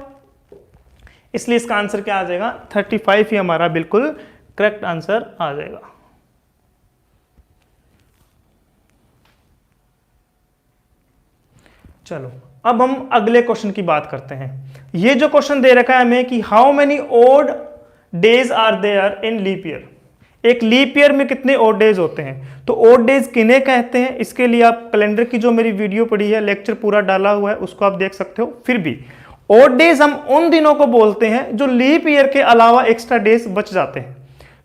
इसलिए इसका आंसर क्या आ जाएगा 35 ही हमारा बिल्कुल करेक्ट आंसर आ जाएगा। चलो अब हम अगले क्वेश्चन की बात करते हैं। ये जो क्वेश्चन दे रखा है हमें कि how many odd days are there in leap year, एक लीप ईयर में कितने ओड डेज होते हैं। तो ओड डेज किन्हें कहते हैं, इसके लिए आप कैलेंडर की जो मेरी वीडियो पड़ी है, लेक्चर पूरा डाला हुआ है, उसको आप देख सकते हो। फिर भी ओड डेज हम उन दिनों को बोलते हैं जो लीप ईयर के अलावा एक्स्ट्रा डेज बच जाते हैं।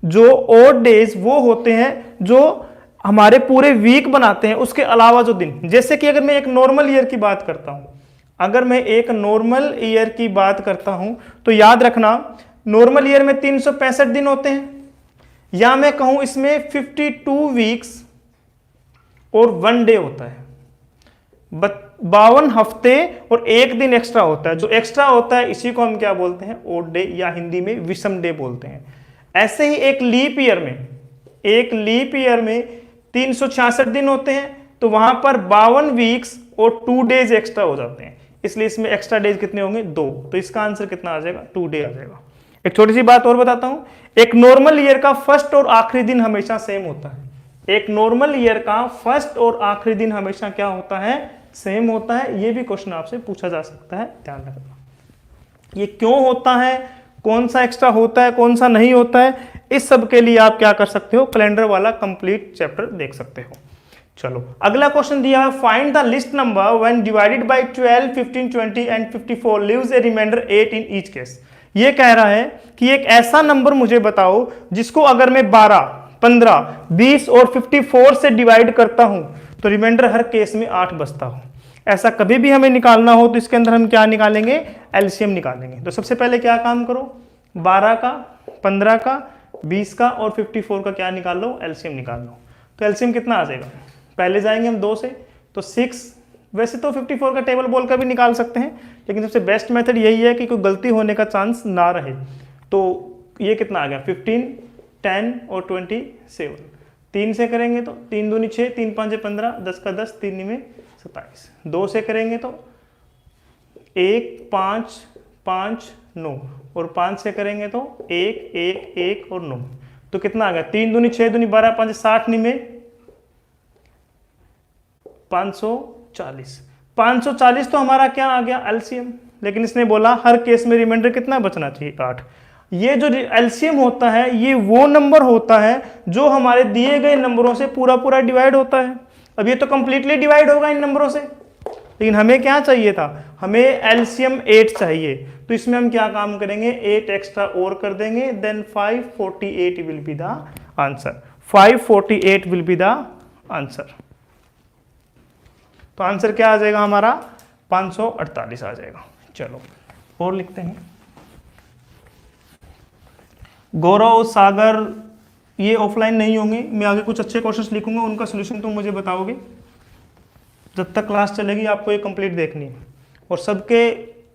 जो ओड डेज वो होते हैं जो हमारे पूरे वीक बनाते हैं, उसके अलावा जो दिन, जैसे कि अगर मैं एक नॉर्मल ईयर की बात करता हूं, अगर मैं एक नॉर्मल ईयर की बात करता हूं तो याद रखना नॉर्मल ईयर में 365 दिन होते हैं, या मैं कहूं इसमें 52 वीक्स और 1 डे होता है, 52 हफ्ते और 1 दिन एक्स्ट्रा होता है। जो एक्स्ट्रा होता है इसी को हम क्या बोलते हैं, ओड डे, या हिंदी में विषम डे बोलते हैं। ऐसे ही एक लीप ईयर में 366 दिन होते हैं, तो वहां पर 52 वीक्स और 2 डेज एक्स्ट्रा हो जाते हैं, इसलिए इसमें एक्स्ट्रा डेज कितने होंगे 2, तो इसका आंसर कितना आ जाएगा 2 डे आ जाएगा। एक छोटी सी बात और बताता हूं, एक नॉर्मल ईयर का फर्स्ट और आखिरी दिन हमेशा सेम होता है। एक नॉर्मल ईयर का फर्स्ट और आखिरी दिन हमेशा क्या होता है, सेम होता है। ये भी क्वेश्चन आपसे पूछा जा सकता है, ध्यान रखना। ये क्यों होता है, कौन सा एक्स्ट्रा होता है, कौन सा नहीं होता है, इस सब के लिए आप क्या कर सकते हो, कैलेंडर वाला कंप्लीट चैप्टर देख सकते हो। चलो अगला क्वेश्चन दिया है, find the list number when divided by 12, 15, 20 and 54 leaves a remainder 8 in each case. ये कह रहा है कि एक ऐसा नंबर मुझे बताओ जिसको अगर मैं 12, 15, 20 और 54 से डिवाइड करता हूं तो रिमाइंडर हर केस में 8 बचता हो। ऐसा कभी भी हमें निकालना हो तो इसके अंदर हम क्या निकालेंगे, एलसीएम निकालेंगे। तो सबसे पहले क्या काम करो, 12 का, 15 का, 20 का और 54 का क्या निकाल लो, एलसीएम निकाल लो। तो एलसीएम कितना आ जाएगा, पहले जाएंगे हम 2 से, तो 6। वैसे तो 54 का टेबल बोल कर भी निकाल सकते हैं, लेकिन सबसे बेस्ट मेथड यही है कि कोई गलती होने का चांस ना रहे। तो ये कितना आ गया 15, 10 और 27। 3 से करेंगे तो 3 दूनी 6, 3 5 15, 10 का 10, 3 में 27। 2 से करेंगे तो 1 5 5 9, और 5 से करेंगे तो 1 1 1 और 9। तो कितना आ गया, 3 दूनी 6 दूनी 12, 5 60 में 540। 540 तो हमारा क्या आ गया एलसीएम, लेकिन इसने बोला हर केस में रिमाइंडर कितना बचना चाहिए, 8। ये जो एलसीएम होता है ये वो नंबर होता है जो हमारे दिए गए नंबरों से पूरा पूरा डिवाइड होता है। अब ये तो कंप्लीटली डिवाइड होगा इन नंबरों से, लेकिन हमें क्या चाहिए था, हमें एलसीएम 8 चाहिए। तो इसमें हम क्या काम करेंगे, 8 एक्स्ट्रा और कर देंगे, then 548 will be the answer. 548 will be the answer. तो आंसर क्या आ जाएगा हमारा, 548 आ जाएगा। चलो और लिखते हैं। गौरव, सागर ये ऑफलाइन नहीं होंगे, मैं आगे कुछ अच्छे क्वेश्चंस लिखूंगा, उनका सोल्यूशन तुम मुझे बताओगे। जब तक क्लास चलेगी आपको ये कंप्लीट देखनी है और सबके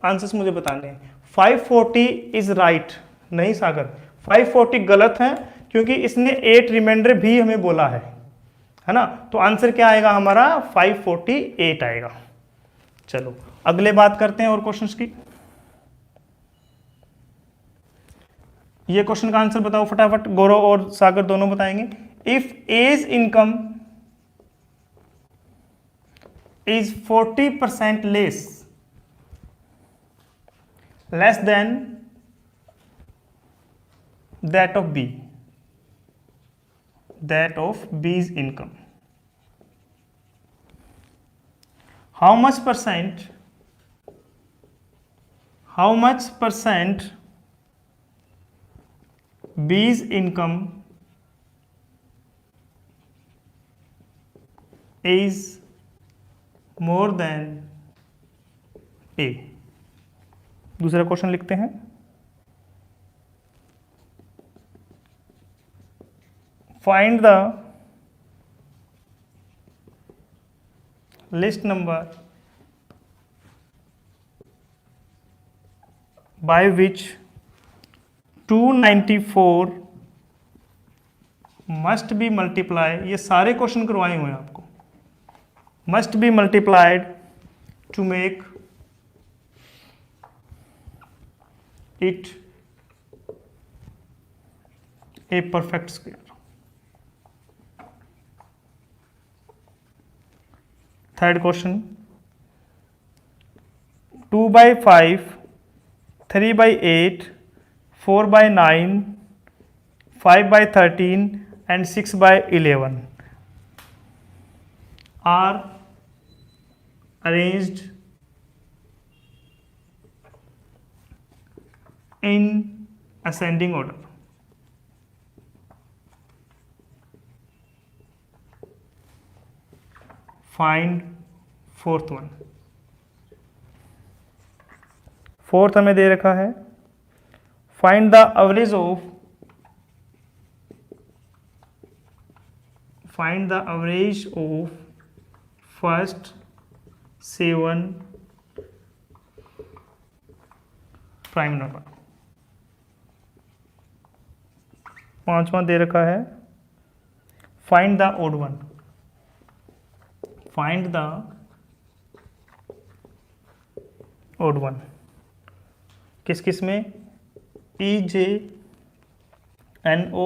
आंसर्स मुझे बताने हैं। 540 इज राइट, नहीं सागर 540 गलत है, क्योंकि इसने 8 रिमाइंडर भी हमें बोला है ना। तो आंसर क्या आएगा हमारा, 548 आएगा। चलो अगले बात करते हैं और क्वेश्चंस की। ये क्वेश्चन का आंसर बताओ फटाफट, गौरव और सागर दोनों बताएंगे। If A's income is 40% less than that of B's income. How much percent B's income is more than A. दूसरा क्वेश्चन लिखते हैं। Find the list number by which 294 must be multiply. ये सारे क्वेश्चन करवाए हुए हैं आपको। must be multiplied to make it a perfect square. Third question, 2 by 5, 3 by 8, 4 by 9, 5 by 13 and 6 by 11 are arranged in ascending order. Find fourth one. Fourth हमें दे रखा है, find the average of first 7 prime number. पांचवा दे रखा है, find the odd one. Find the odd one किस किस में, E J N O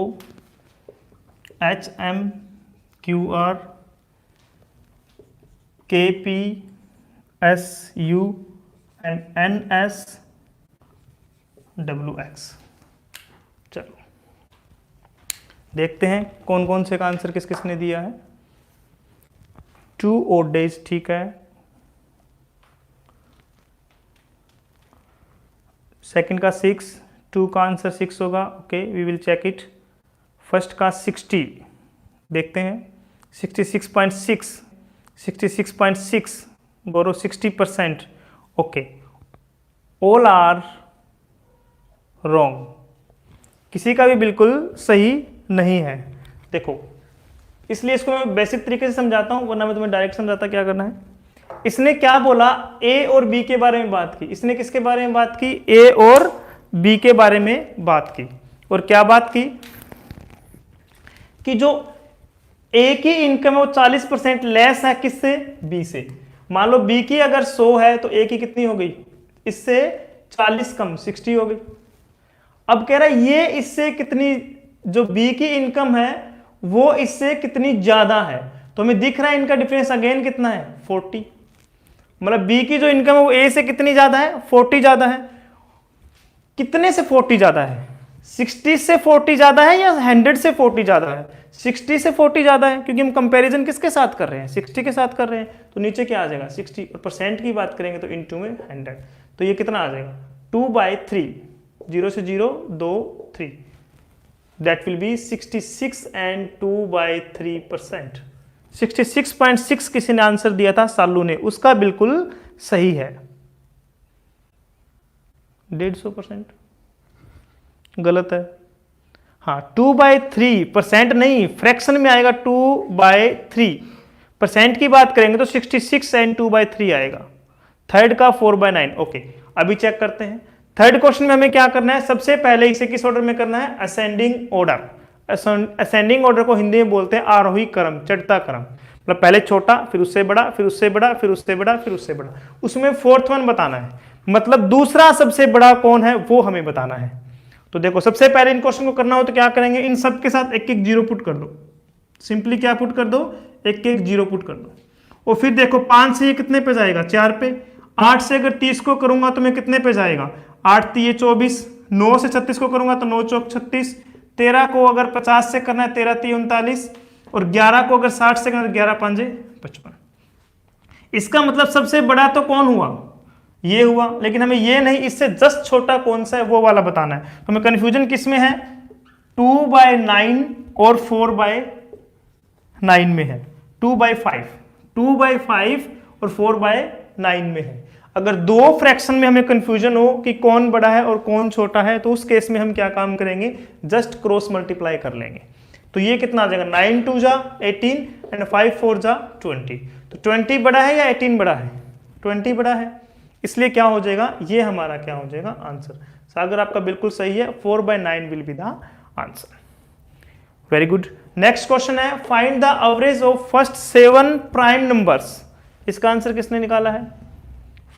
H M Q R K P S U and N S W X. चलो देखते हैं कौन कौन से का आंसर किस किस ने दिया है। 2 odd days ठीक है। सेकंड का 6, 2 का आंसर 6 होगा। Okay we will check it. First का 60 देखते हैं, 66.6 66.6 Gaurav 60%। Okay all are wrong, किसी का भी बिल्कुल सही नहीं है। देखो इसलिए इसको मैं बेसिक तरीके से समझाता हूं, वरना मैं तुम्हें डायरेक्ट समझाता क्या करना है। इसने क्या बोला, ए और बी के बारे में बात की। इसने किसके बारे में बात की, ए और बी के बारे में बात की। और क्या बात की कि जो ए की इनकम है वो 40% लेस है किससे, बी से। मान लो बी की अगर 100 है तो ए की कितनी हो गई, इससे 40 कम 60 हो गई। अब कह रहा है ये इससे कितनी, जो बी की इनकम है वो इससे कितनी ज्यादा है। तो हमें दिख रहा है इनका डिफरेंस अगेन कितना है, 40। मतलब बी की जो इनकम है वो ए से कितनी ज्यादा है, 40 ज्यादा है। कितने से 40 ज्यादा है, 60 से 40 ज्यादा है या 100 से 40 ज्यादा है? 60 से 40 ज्यादा है, क्योंकि हम कंपैरिजन किसके साथ कर रहे हैं, 60 के साथ कर रहे हैं। तो नीचे क्या आ जाएगा 60, और परसेंट की बात करेंगे तो इनटू में 100, तो ये कितना आ जाएगा 2/3, 0 से 0 2 3, दैट विल बी 66 एंड 2/3%। 66.6 किसी ने आंसर दिया था, सालू ने, उसका बिल्कुल सही है। 150% गलत है। हाँ 2/3% नहीं, फ्रैक्शन में आएगा 2/3, परसेंट की बात करेंगे तो 66 एंड 2/3 आएगा। थर्ड का 4/9। ओके, अभी चेक करते हैं थर्ड क्वेश्चन में हमें क्या करना है। सबसे पहले इसे किस ऑर्डर में करना है, असेंडिंग ऑर्डर। असेंडिंग ऑर्डर को हिंदी में बोलते हैं आरोही क्रम, चढ़ता क्रम। मतलब पहले छोटा, फिर उससे बड़ा, फिर उससे बड़ा, फिर उससे बड़ा, फिर उससे बड़ा, उसमें फोर्थ वन बताना है। मतलब दूसरा सबसे बड़ा कौन है वो हमें बताना है। तो देखो सबसे पहले इन क्वेश्चन को करना हो तो क्या करेंगे, इन सब के साथ एक एक जीरो पुट कर दो। सिंपली क्या पुट कर दो, एक एक जीरो पुट कर दो। और फिर देखो 5 से ये कितने पे जाएगा, 4 पे। 8 से अगर 30 को करूंगा तो मैं कितने पे जाएगा, 8 3 24। 9 से 36 को करूंगा तो 9 चौक 36। 13 को अगर 50 से करना है 13 3 39। और 11 को अगर 60 से करना है 11 5 55। इसका मतलब सबसे बड़ा तो कौन हुआ, ये हुआ। लेकिन हमें ये नहीं, इससे जस्ट छोटा कौन सा है वो वाला बताना है। तो हमें कंफ्यूजन किस में है, 2/9 और 4/9 में है। 2/5 और 4/9 में है। अगर दो फ्रैक्शन में हमें कंफ्यूजन हो कि कौन बड़ा है और कौन छोटा है, तो उस केस में हम क्या काम करेंगे, जस्ट क्रॉस मल्टीप्लाई कर लेंगे। तो ये कितना आ जाएगा, 9 2 जा 18 एंड 5 4 जा 20। तो 20 बड़ा है या 18 बड़ा है, 20 बड़ा है, इसलिए क्या हो जाएगा, ये हमारा क्या हो जाएगा आंसर। सागर आपका बिल्कुल सही है, 4/9 will be the answer. Very good. Next question है, find the average of first 7 prime numbers. इसका आंसर किसने निकाला है,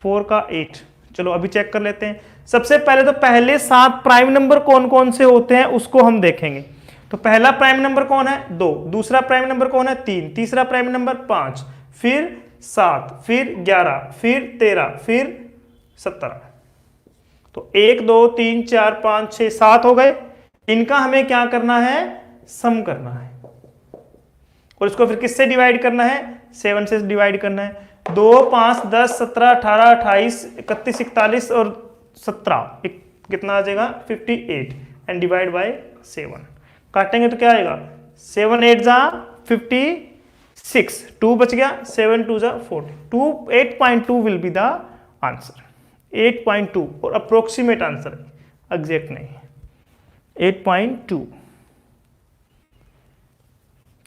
4 का 8। चलो अभी चेक कर लेते हैं। सबसे पहले तो पहले 7 प्राइम नंबर कौन कौन से होते हैं उसको हम देखेंगे। तो पहला प्राइम नंबर कौन है, 2। दूसरा प्राइम नंबर कौन है, 3। तीसरा प्राइम नंबर 5, फिर 7, फिर 11, फिर 13, फिर 17। तो 1 2 3 4 5 6 7 हो गए। इनका हमें क्या करना है, सम करना है। और इसको फिर किससे डिवाइड करना है, 7 से डिवाइड करना है। 2 5 10 17 18 28 31 41 और 17 कितना आ जाएगा, 58 एंड डिवाइड बाय 7। काटेंगे तो क्या आएगा, 7 8 जा 56, 2 बच गया, 7 2 जा 40। 8.2 विल बी द आंसर। 8.2 और अप्रोक्सीमेट आंसर, एग्जैक्ट नहीं, 8.2।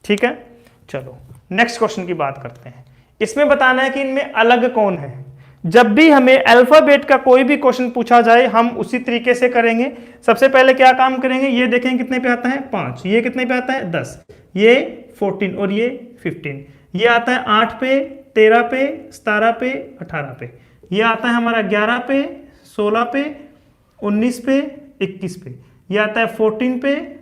ठीक है, चलो नेक्स्ट क्वेश्चन की बात करते हैं। इसमें बताना है कि इनमें अलग कौन है। जब भी हमें अल्फाबेट का कोई भी क्वेश्चन पूछा जाए हम उसी तरीके से करेंगे। सबसे पहले क्या काम करेंगे, ये देखें कितने पे आता है 5, ये कितने पे आता है 10, ये 14 और ये 15, ये आता है 8 पे 13 पे 17 पे 18 पे, ये आता है हमारा 11 पे 16 पे 19 पे 21 पे, ये आता है 14 पे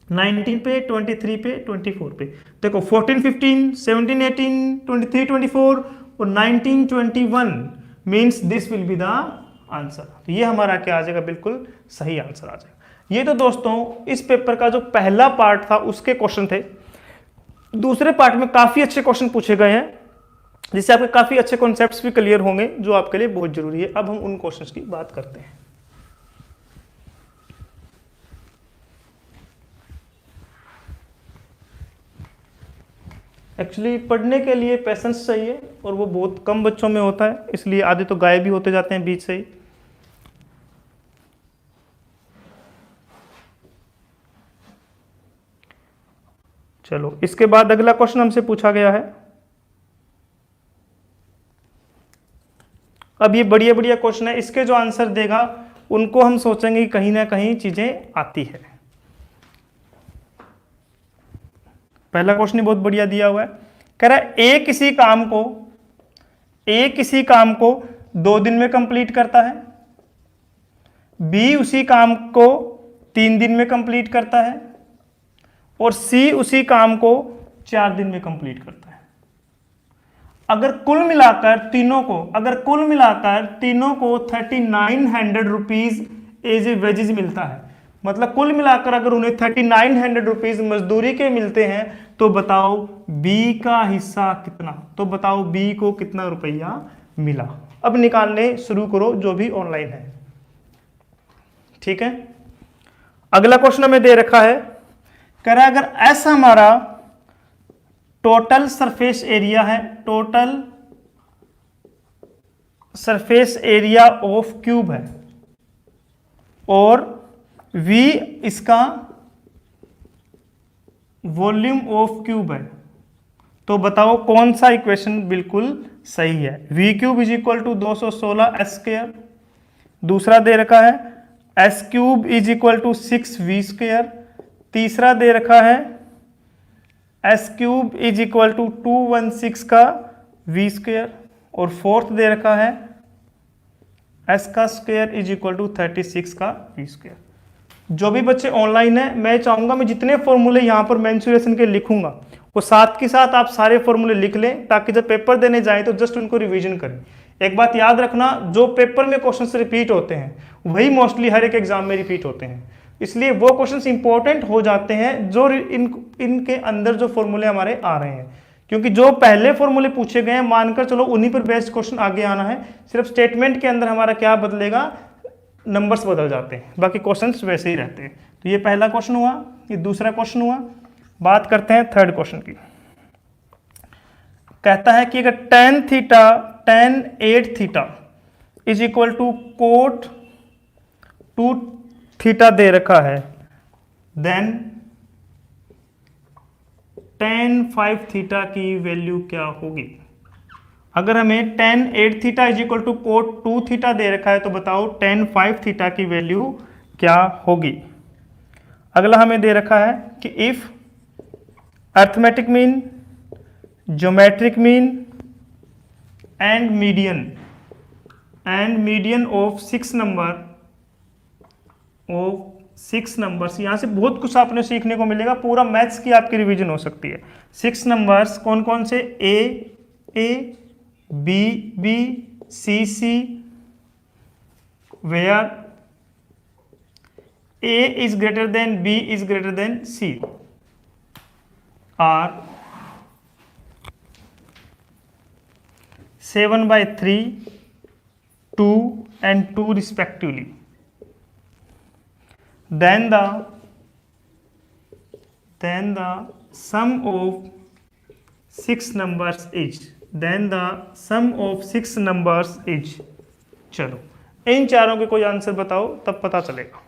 19 पे 23 पे 24 पे। देखो 14 15 17 18 23 24 और 19 21 means this will be the answer. तो ये हमारा क्या आ जाएगा, बिल्कुल सही आंसर आ जाएगा। ये तो दोस्तों इस पेपर का जो पहला पार्ट था उसके क्वेश्चन थे। दूसरे पार्ट में काफी अच्छे क्वेश्चन पूछे गए हैं जिससे आपके काफी अच्छे कॉन्सेप्ट्स भी क्लियर होंगे जो आपके लिए बहुत जरूरी है। अब हम उन क्वेश्चंस की बात करते हैं। एक्चुअली पढ़ने के लिए पेशेंस चाहिए और वो बहुत कम बच्चों में होता है, इसलिए आधे तो गायब भी होते जाते हैं बीच से ही। चलो इसके बाद अगला क्वेश्चन हमसे पूछा गया है। अब ये बढ़िया बढ़िया क्वेश्चन है, इसके जो आंसर देगा उनको हम सोचेंगे कि कहीं ना कहीं चीजें आती है। पहला क्वेश्चन ही बहुत बढ़िया दिया हुआ है, कह रहा है ए किसी काम को 2 दिन में कंप्लीट करता है, बी उसी काम को 3 दिन में कंप्लीट करता है और सी उसी काम को 4 दिन में कंप्लीट करता है। अगर कुल मिलाकर तीनों को 3900 रुपीज एज ए वेजेस मिलता है, मतलब कुल मिलाकर अगर उन्हें 3900 रुपीज मजदूरी के मिलते हैं, तो बताओ बी का हिस्सा कितना, तो बताओ बी को कितना रुपया मिला। अब निकालने शुरू करो जो भी ऑनलाइन है, ठीक है। अगला क्वेश्चन हमें दे रखा है, कह रहा है अगर एस हमारा टोटल सरफेस एरिया है, total surface area of cube है, और V इसका वॉल्यूम ऑफ क्यूब है, तो बताओ कौन सा इक्वेशन बिल्कुल सही है। V cube is equal to 216 S square, दूसरा दे रखा है S cube is equal to 6V square, तीसरा दे रखा है S cube is equal to 216 का V स्क्वायर, और फोर्थ दे रखा है एस का स्क्वायर इज इक्वल टू 36 का V स्क्वायर। जो भी बच्चे ऑनलाइन है, मैं चाहूंगा मैं जितने फॉर्मूले यहाँ पर मेंसुरेशन के लिखूंगा वो साथ के साथ आप सारे फॉर्मूले लिख लें, ताकि जब पेपर देने जाए तो जस्ट उनको रिवीजन करें। एक बात याद रखना, जो पेपर में क्वेश्चंस रिपीट होते हैं वही मोस्टली हर एक एग्जाम में रिपीट होते हैं, इसलिए वो क्वेश्चंस इंपॉर्टेंट हो जाते हैं जो इनके अंदर जो फॉर्मूले हमारे आ रहे हैं, क्योंकि जो पहले फॉर्मूले पूछे गए हैं मानकर चलो उन्हीं पर बेस्ड क्वेश्चन आगे आना है, सिर्फ स्टेटमेंट के अंदर हमारा क्या बदलेगा, नंबर्स बदल जाते हैं, बाकी क्वेश्चंस वैसे ही रहते हैं। तो ये पहला क्वेश्चन हुआ, ये दूसरा क्वेश्चन हुआ। बात करते हैं थर्ड क्वेश्चन की। कहता है कि अगर tan 8 theta is equal to cot 2 theta दे रखा है, देन tan 5 थीटा की वैल्यू क्या होगी। अगर हमें tan 8 theta is equal to cot 2 theta दे रखा है, तो बताओ tan 5 थीटा की वैल्यू क्या होगी। अगला हमें दे रखा है कि if arithmetic mean, geometric mean and median of 6 numbers, यहां से बहुत कुछ आपने सीखने को मिलेगा, पूरा मैथ्स की आपकी रिवीजन हो सकती है। 6 नंबर्स कौन कौन से, A B C, where A is greater than B is greater than C are 7/3, 2 and 2 respectively. Then the sum of 6 numbers is. चलो इन चारों के कोई आंसर बताओ, तब पता चलेगा।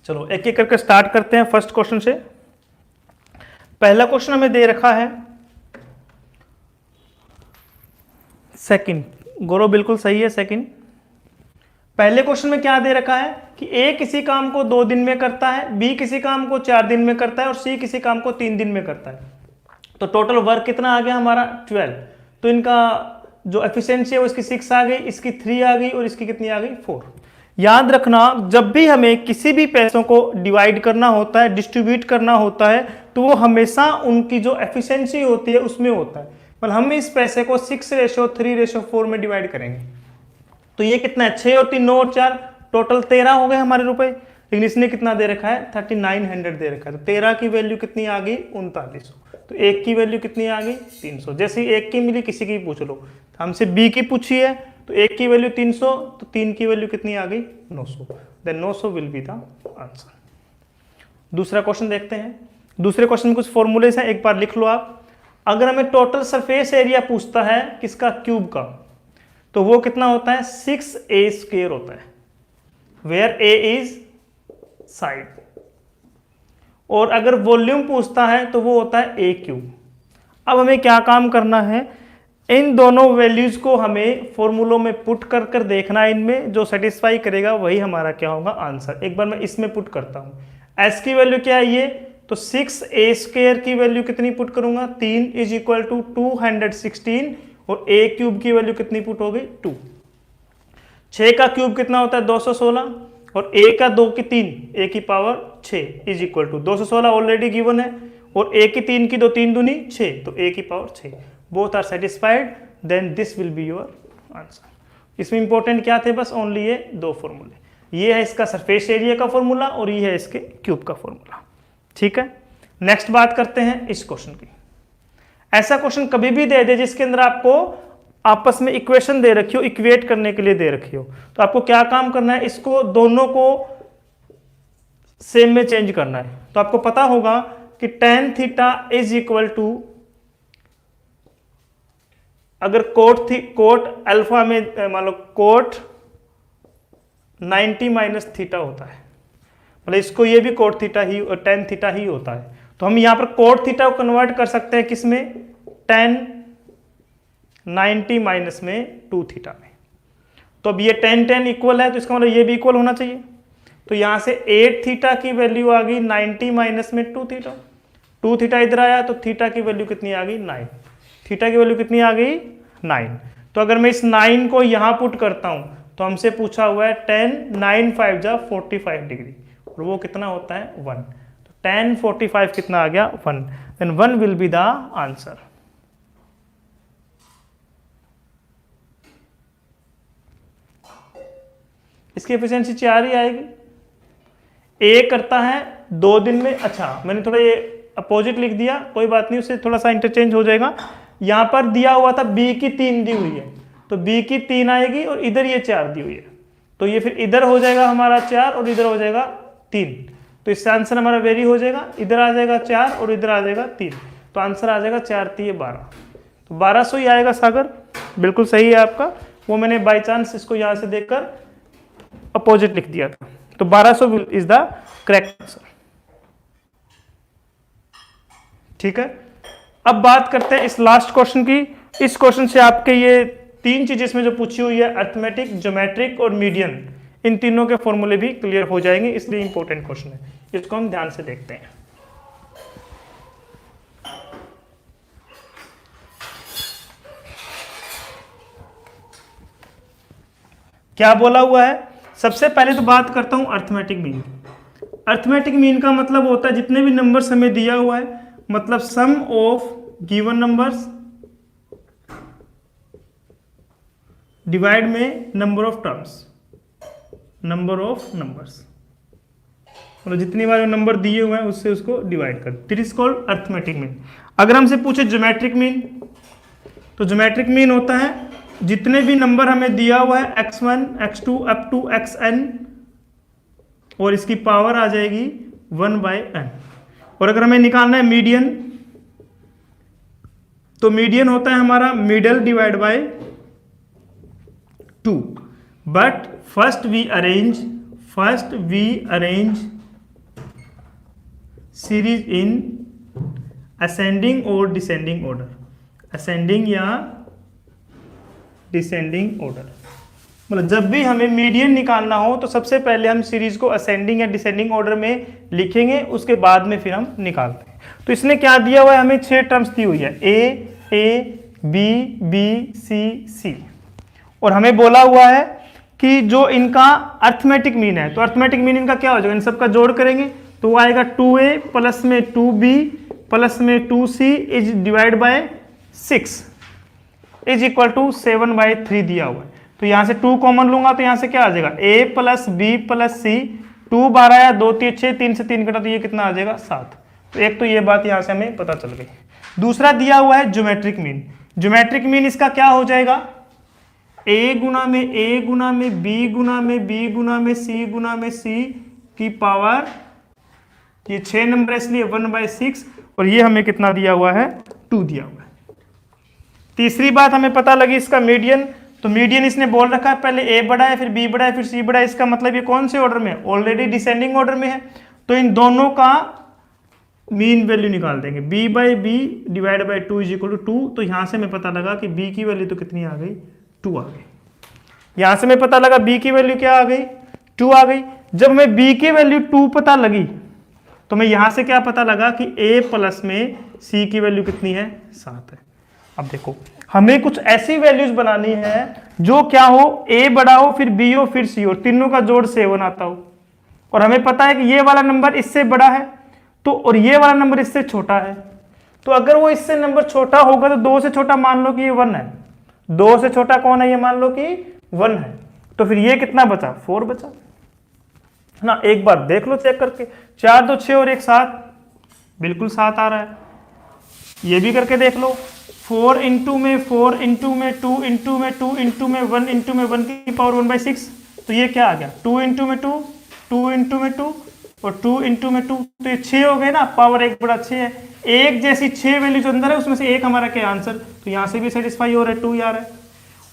चलो एक एक करके स्टार्ट करते हैं फर्स्ट क्वेश्चन से। पहला क्वेश्चन हमें दे रखा है सेकंड, गौरव बिल्कुल सही है सेकंड। पहले क्वेश्चन में क्या दे रखा है कि ए किसी काम को 2 दिन में करता है, बी किसी काम को 4 दिन में करता है और सी किसी काम को 3 दिन में करता है। तो टोटल वर्क कितना आ गया हमारा 12। तो इनका जो एफिशिएंसी है वो इसकी 6 आ गई, इसकी 3 आ गई और इसकी कितनी आ गई 4। याद रखना जब भी हमें किसी भी पैसों को डिवाइड करना होता है, डिस्ट्रीब्यूट करना होता है, तो वो हमेशा उनकी जो एफिशिएंसी होती है उसमें होता है। पर हम इस पैसे को 6:3:4 में डिवाइड करेंगे, तो ये कितना है 6 और 3 9 और 4 टोटल 13 हो गए हमारे रुपए। लेकिन इसने कितना दे रखा है 3900 दे रखा है, तो 13 की वैल्यू कितनी आ गई 3900। तो एक की वैल्यू कितनी आ गई 300। जैसे ही एक की मिली किसी की पूछ लो, हमसे बी की पूछी है तो एक की वैल्यू 300, तो 3 की वैल्यू कितनी आ गई 900। Then 900 will be the answer. दूसरा क्वेश्चन देखते हैं। दूसरे क्वेश्चन में कुछ फॉर्मूलेज हैं, एक बार लिख लो आप। अगर हमें टोटल सरफेस एरिया पूछता है किसका, क्यूब का, तो वो कितना होता है 6a² होता है, वेयर a इज साइड। और अगर वॉल्यूम पूछता है तो वो होता है a³। अब हमें क्या काम करना है, इन दोनों वैल्यूज को हमें फॉर्मूलों में पुट कर देखना है, इनमें जो सेटिस्फाई करेगा वही हमारा क्या होगा आंसर। एक बार मैं इसमें पुट करता हूं, एस की वैल्यू क्या है ये, तो 6a² की वैल्यू कितनी पुट करूंगा, 3 इज इक्वल टू 216, और a क्यूब की वैल्यू कितनी पुट हो गई, 2। 6 का क्यूब कितना होता है, 216, और a का 2 की 3, a की power 6 is equal to 216 already given है, और a की 3 की 2, 3 दूनी 6, तो a की power 6। Both are satisfied, then this will be your answer. इसमें इंपॉर्टेंट क्या थे, बस ओनली ये दो फॉर्मूले, ये है इसका सरफेस एरिया का फॉर्मूला और ये है इसके क्यूब का फॉर्मूला। ठीक है, नेक्स्ट बात करते हैं इस क्वेश्चन की। ऐसा क्वेश्चन कभी भी दे दे जिसके अंदर आपको आपस में इक्वेशन दे रखी हो, इक्वेट करने के लिए दे रखी हो, तो आपको क्या काम करना है, इसको दोनों को सेम में चेंज करना है। तो आपको पता होगा कि tan theta is equal to, अगर कोट अल्फा में मान लो कोट 90 माइनस थीटा होता है, मतलब इसको ये भी कोट थीटा ही और tan थीटा ही होता है, तो हम यहां पर कोट थीटा को कन्वर्ट कर सकते हैं किसमें, tan 90 माइनस में 2 थीटा में। तो अब ये tan इक्वल है, तो इसका मतलब ये भी इक्वल होना चाहिए। तो यहां से 8 थीटा की वैल्यू आ गई 90 माइनस में 2 थीटा, 2 थीटा इधर आया तो थीटा की वैल्यू कितनी आ गई, 9। थीटा की वैल्यू कितनी आ गई, 9। तो अगर मैं इस 9 को यहां पुट करता हूं, तो हमसे पूछा हुआ है tan 9 5 जा 45 डिग्री, और वो कितना होता है, 1। तो tan 45 कितना आ गया, 1। Then 1 will be the answer. इसकी एफिशिएंसी 4 ही आएगी। ए करता है 2 दिन में, अच्छा मैंने थोड़ा ये अपोजिट लिख दिया, कोई बात नहीं, उससे थोड़ा सा इंटरचेंज हो जाएगा। यहां पर दिया हुआ था बी की 3 दी हुई है, तो बी की 3 आएगी और इधर ये 4 दी हुई है, तो ये फिर इधर हो जाएगा हमारा 4 और इधर हो जाएगा 3, तो इससे आंसर हमारा वेरी हो जाएगा, इधर आ जाएगा 4 और इधर आ जाएगा 3, तो आंसर आ जाएगा 4 3 12, तो 1200 ही आएगा सागर, बिल्कुल सही है आपका। वो मैंने बाई चांस इसको यहां से देखकर अपोजिट लिख दिया था, तो 1200 इज द करेक्ट आंसर। ठीक है, अब बात करते हैं इस लास्ट क्वेश्चन की। इस क्वेश्चन से आपके ये 3 चीजें इसमें जो पूछी हुई है, अर्थमेटिक, ज्योमेट्रिक और मीडियन, इन तीनों के फॉर्मूले भी क्लियर हो जाएंगे, इसलिए इंपॉर्टेंट क्वेश्चन है, इसको हम ध्यान से देखते हैं। क्या बोला हुआ है, सबसे पहले तो बात करता हूं अर्थमेटिक मीन। अर्थमेटिक मीन का मतलब होता है जितने भी नंबर्स हमें दिया हुआ है, मतलब सम ऑफ गिवन नंबर्स डिवाइड में number of terms, number of numbers, मतलब जितनी बार नंबर दिए हुए हैं उससे उसको डिवाइड कर, this is called arithmetic mean. अगर हमसे पूछे ज्योमेट्रिक मीन, तो ज्योमेट्रिक मीन होता है जितने भी नंबर हमें दिया हुआ है x1 x2 up to xn, और इसकी पावर आ जाएगी 1/n। और अगर हमें निकालना है मीडियन, तो मीडियन होता है हमारा middle divide by 2, but first we arrange series in ascending और डिसेंडिंग ऑर्डर, असेंडिंग या डिसेंडिंग ऑर्डर। मतलब जब भी हमें मीडियन निकालना हो तो सबसे पहले हम सीरीज को असेंडिंग या डिसेंडिंग ऑर्डर में लिखेंगे, उसके बाद में फिर हम निकालते हैं। तो इसने क्या दिया हुआ है, हमें 6 टर्म्स दी हुई है, ए बी बी सी सी, और हमें बोला हुआ है कि जो इनका अर्थमेटिक मीन है, तो अर्थमेटिक मीन इनका क्या हो जाएगा, इन सबका जोड़ करेंगे तो वो आएगा 2a प्लस में 2b प्लस में 2c is divide by 6 is equal to 7/3 दिया हुआ है। तो यहां से 2 कॉमन लूंगा तो यहां से क्या आ जाएगा, a प्लस बी प्लस सी, 2 12 या 2 3 6, 3 से 3 कटा तो ये कितना आ जाएगा 7। तो एक तो ये बात यहां से हमें पता चल गई। दूसरा दिया हुआ है ज्योमेट्रिक मीन। ज्योमेट्रिक मीन इसका क्या हो जाएगा, a गुना में a गुना में b गुना में b गुना में c गुना में c की पावर, ये 6 नंबर है इसलिए 1/6, और ये हमें कितना दिया हुआ है, 2 दिया हुआ है। तीसरी बात हमें पता लगी इसका मीडियन, तो मीडियन इसने बोल रखा है पहले a बड़ा है फिर b बड़ा है फिर c बड़ा है, इसका मतलब ये कौन से ऑर्डर में है, ऑलरेडी डिसेंडिंग ऑर्डर में है। तो इन दोनों का मीन वैल्यू निकाल देंगे, b/b divide by 2 is equal to 2। तो यहां से हमें पता लगा कि b की वैल्यू तो कितनी आ गई, 2 आ गई। यहां से हमें पता लगा b की वैल्यू क्या आ गई, 2 आ गई। जब हमें b की वैल्यू 2 पता लगी तो मैं यहाँ से क्या पता लगा कि A प्लस में C की वैल्यू कितनी है, 7 है। अब देखो हमें कुछ ऐसी वैल्यूज बनानी है जो क्या हो, A बड़ा हो, फिर B हो, फिर C हो, तीनों का जोड़ 7 आता हो। और हमें पता है कि ये वाला नंबर इससे बड़ा है तो, और ये वाला नंबर इससे छोटा है। तो अगर वो इससे नंबर छोटा होगा तो 2 से छोटा मान लो कि ये 1 है, 2 से छोटा कौन है, ये मान लो कि 1 है। तो फिर ये कितना बचा, 4 बचा है ना। एक बार देख लो चेक करके, 4 2 6 और 1 7, बिल्कुल 7 आ रहा है। ये भी करके देख लो, 4 इंटू में 4 इंटू में 2 इंटू में 2 इंटू में 1 इंटू में 1 की पावर 1/6, तो ये क्या आ गया, 2 इंटू में 2, 2 इंटू में 2 और 2 इंटू में 2, तो ये 6 हो गए ना, पावर 1 बड़ा 6 है। एक जैसी 6 वैल्यू जो अंदर है उसमें से एक हमारा क्या आंसर, तो यहाँ से भी सेटिस्फाई हो रहा है, 2 ही आ रहा है।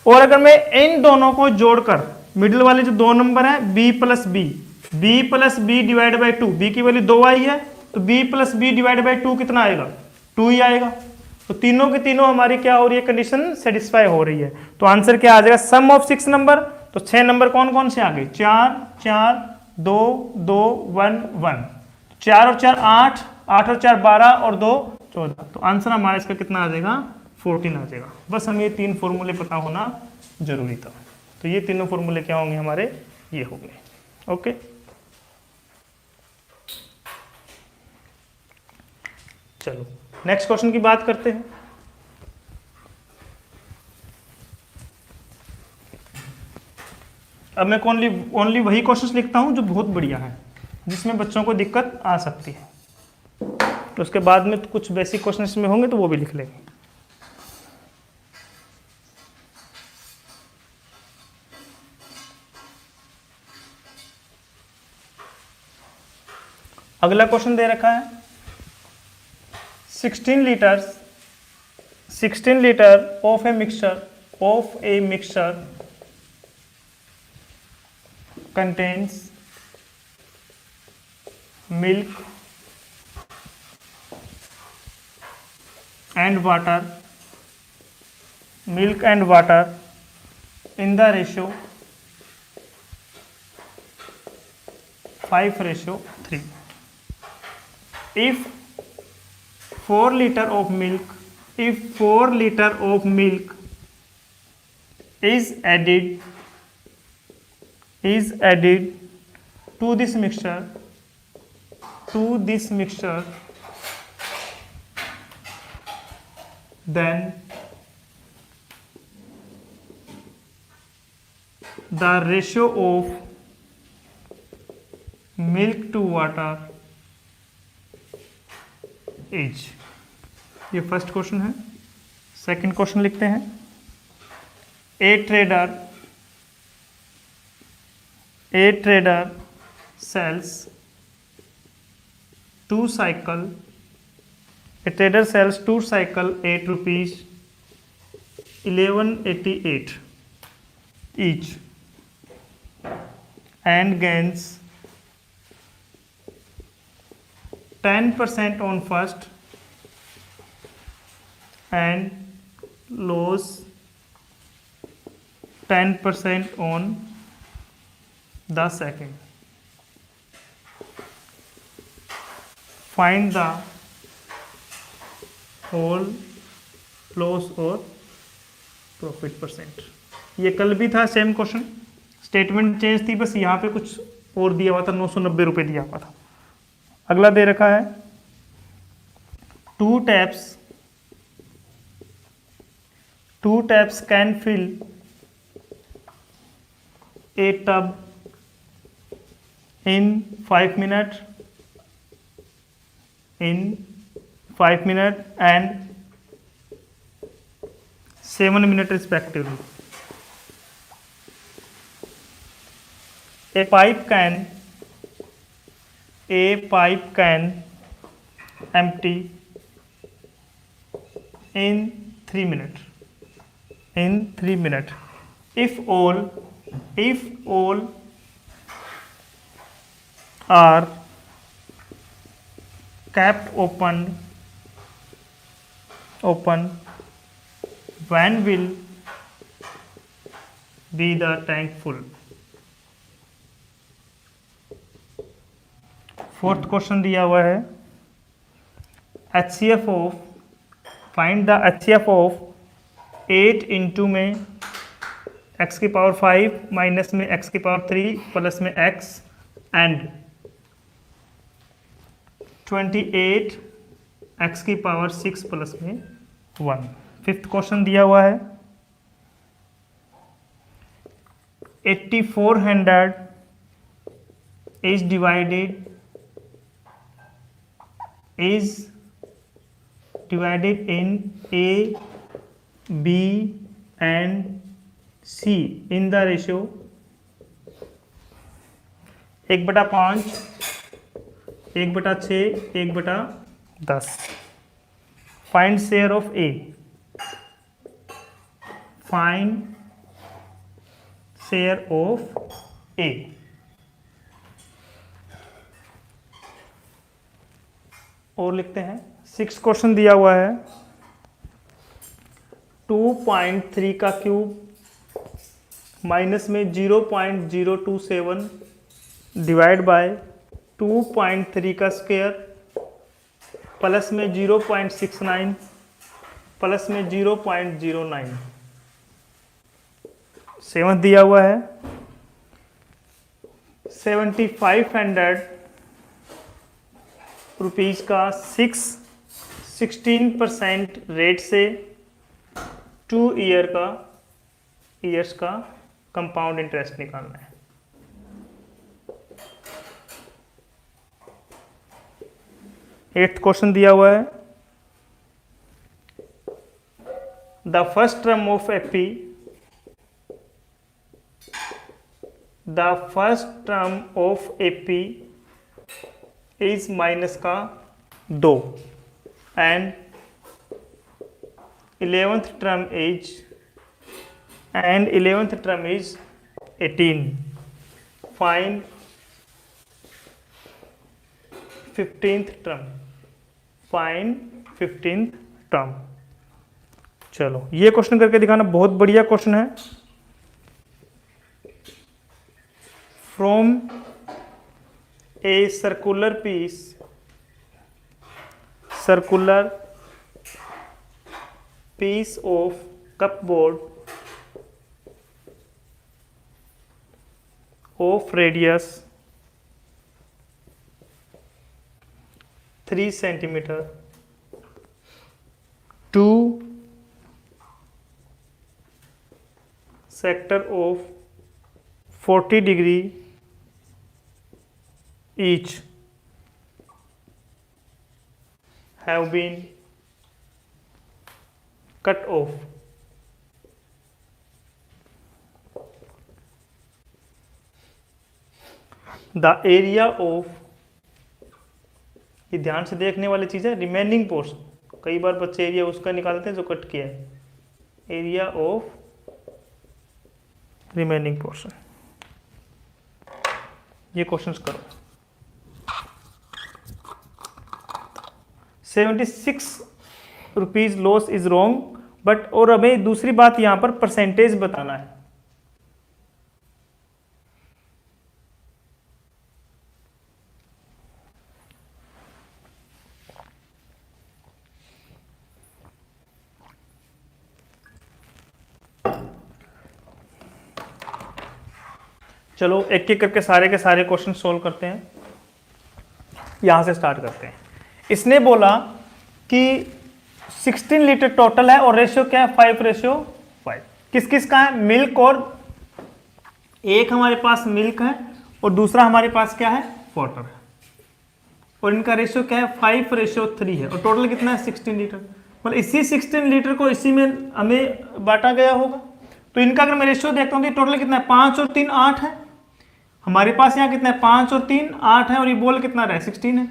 और अगर मैं इन दोनों को जोड़कर मिडिल वाले जो 2 नंबर है b plus B divide by 2, B की वैल्यू 2 आई है तो b plus B divide by 2 कितना आएगा, 2 ही आएगा। तो तीनों के तीनों हमारी क्या हो रही है, कंडीशन सेटिस्फाई हो रही है। तो आंसर क्या आ जाएगा, सम ऑफ 6 नंबर। तो 6 नंबर कौन कौन से आ गए, 4 4 2 2 1 1, 4 और 4 8, 8 और 4 12 और 2 14। तो आंसर हमारा इसका कितना आ जाएगा, 14 आ जाएगा। बस हमें ये 3 फॉर्मूले पता होना जरूरी था। तो ये तीनों फॉर्मूले क्या होंगे हमारे, ये होंगे। ओके, चलो नेक्स्ट क्वेश्चन की बात करते हैं। अब मैं ओनली वही क्वेश्चंस लिखता हूं जो बहुत बढ़िया है, जिसमें बच्चों को दिक्कत आ सकती है। तो उसके बाद में कुछ बेसिक क्वेश्चन इसमें होंगे तो वो भी लिख लेंगे। अगला क्वेश्चन दे रखा है 16 litre of a mixture contains milk and water in the ratio 5:3. If 4 liter of milk is added to this mixture, then the ratio of milk to water is, ये फर्स्ट क्वेश्चन है। Second question लिखते हैं, ए trader sells 2 cycle at rupees 1188 each and gains 10% on first and lose 10% on the second. Find the whole loss और profit percent. ये कल भी था same question, statement change थी, बस यहाँ पे कुछ और दिया हुआ था, 990 रुपये दिया हुआ था। अगला दे रखा है 2 taps can fill a tub in 5 minutes and 7 minutes respectively. A pipe can empty in 3 minutes. If all are kept open, when will be the tank full? Fourth question दिया हुआ है HCF of find the HCF of 8 into में x की power 5 minus में x की power 3 plus में x and 28 x की power 6 plus में 1। फिफ्थ क्वेश्चन दिया हुआ है 8400 is divided in A, B and C in the ratio 1/5, 1/6, 1/10। Find share of A। Find share of A। और लिखते हैं सिक्स क्वेश्चन दिया हुआ है 2.3 का क्यूब माइनस में 0.027 डिवाइड बाय 2.3 का स्क्वायर प्लस में 0.69 प्लस में 0.09। सेवंथ दिया हुआ है 7500 रुपीज का 16% रेट से 2 ईयर्स का कंपाउंड इंटरेस्ट निकालना है। एट्थ क्वेश्चन दिया हुआ है the first term of AP is minus का 2 and 11th term is 18। Find 15th term. चलो ये क्वेश्चन करके दिखाना, बहुत बढ़िया क्वेश्चन है। From a circular piece of cupboard of radius 3 centimeter to sector of 40 degree each have been cut off। The area of, ये ध्यान से देखने वाली चीज है, रिमेनिंग पोर्शन। कई बार बच्चे एरिया उसका निकालते हैं जो कट किया है, एरिया ऑफ रिमेनिंग पोर्शन। ये क्वेश्चंस करो। 76 rupees loss is wrong but, और हमें दूसरी बात यहां पर परसेंटेज बताना है। चलो एक एक करके सारे के सारे क्वेश्चन सोल्व करते हैं। यहां से स्टार्ट करते हैं। इसने बोला कि 16 लीटर टोटल है और रेशियो क्या है 5:5। किस किस का है? मिल्क, और एक हमारे पास मिल्क है और दूसरा हमारे पास क्या है वाटर है, और इनका रेशियो क्या है 5:3 है, और टोटल कितना है 16 लीटर। मतलब इसी 16 लीटर को इसी में हमें बांटा गया होगा। तो इनका अगर मैं रेशियो देखता हूँ तो टोटल कितना है 5 और 3 8 है। हमारे पास यहाँ कितना है 5 और 3 8 है, और ये बोल कितना रहा है 16 है।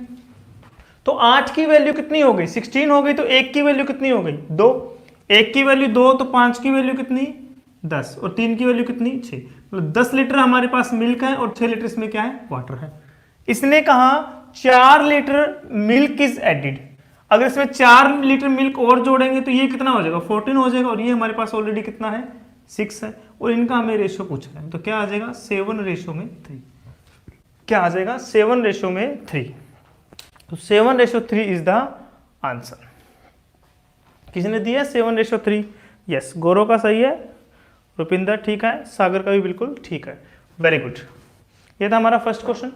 तो 8 की वैल्यू कितनी हो गई 16 हो गई, तो 1 की वैल्यू कितनी हो गई 2। 1 की वैल्यू 2, तो 5 की वैल्यू कितनी 10, और 3 की वैल्यू कितनी 6। मतलब 10 लीटर हमारे पास मिल्क है और 6 लीटर इसमें क्या है वाटर है। इसने कहा 4 लीटर मिल्क इज एडिड। अगर इसमें 4 लीटर मिल्क और जोड़ेंगे तो ये कितना हो जाएगा 14 हो जाएगा, और ये हमारे पास ऑलरेडी कितना है 6 है, और इनका हमें रेशियो पूछा है। तो क्या आ जाएगा 7:3। क्या आ जाएगा 7:3। तो 7:3 इज द आंसर। किसने दिया 7:3? यस, गौरव का सही है, रुपिंदर ठीक है, सागर का भी बिल्कुल ठीक है, वेरी गुड। ये था हमारा फर्स्ट क्वेश्चन।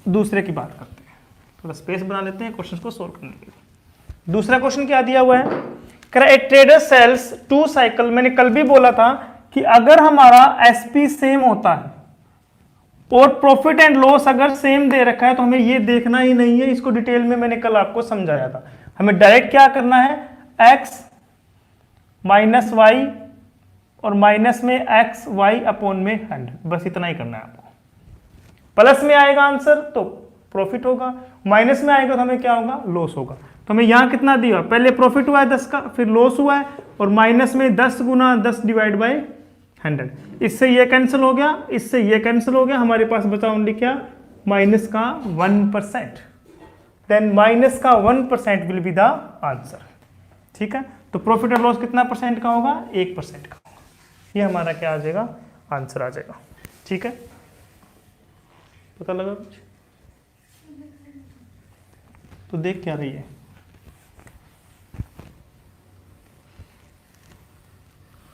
दूसरे की बात करते हैं, थोड़ा स्पेस बना लेते हैं क्वेश्चन को सोल्व करने के लिए। दूसरा क्वेश्चन क्या दिया हुआ है? A trader sells 2 cycle. मैंने कल भी बोला था कि अगर हमारा एसपी सेम होता है और प्रॉफिट एंड लॉस अगर सेम दे रखा है तो हमें ये देखना ही नहीं है, इसको डिटेल में मैंने कल आपको समझाया था। हमें डायरेक्ट क्या करना है, x माइनस वाई और माइनस में x y अपॉन में 100, बस इतना ही करना है आपको। प्लस में आएगा आंसर तो प्रॉफिट होगा, माइनस में आएगा तो हमें क्या होगा, लॉस होगा। तो हमें यहाँ कितना दिया, पहले प्रॉफिट हुआ है 10 का, फिर लॉस हुआ है, और माइनस में 10 गुना 10 डिवाइड बाई 100। इससे ये कैंसिल हो गया, इससे ये कैंसिल हो गया, हमारे पास बचा ओनली क्या, माइनस का 1%। देन माइनस का 1% विल बी द आंसर। ठीक है, तो प्रॉफिट और लॉस कितना परसेंट का होगा, 1% का होगा। ये हमारा क्या आ जाएगा, आंसर आ जाएगा। ठीक है, पता लगा कुछ? तो देख क्या रही है,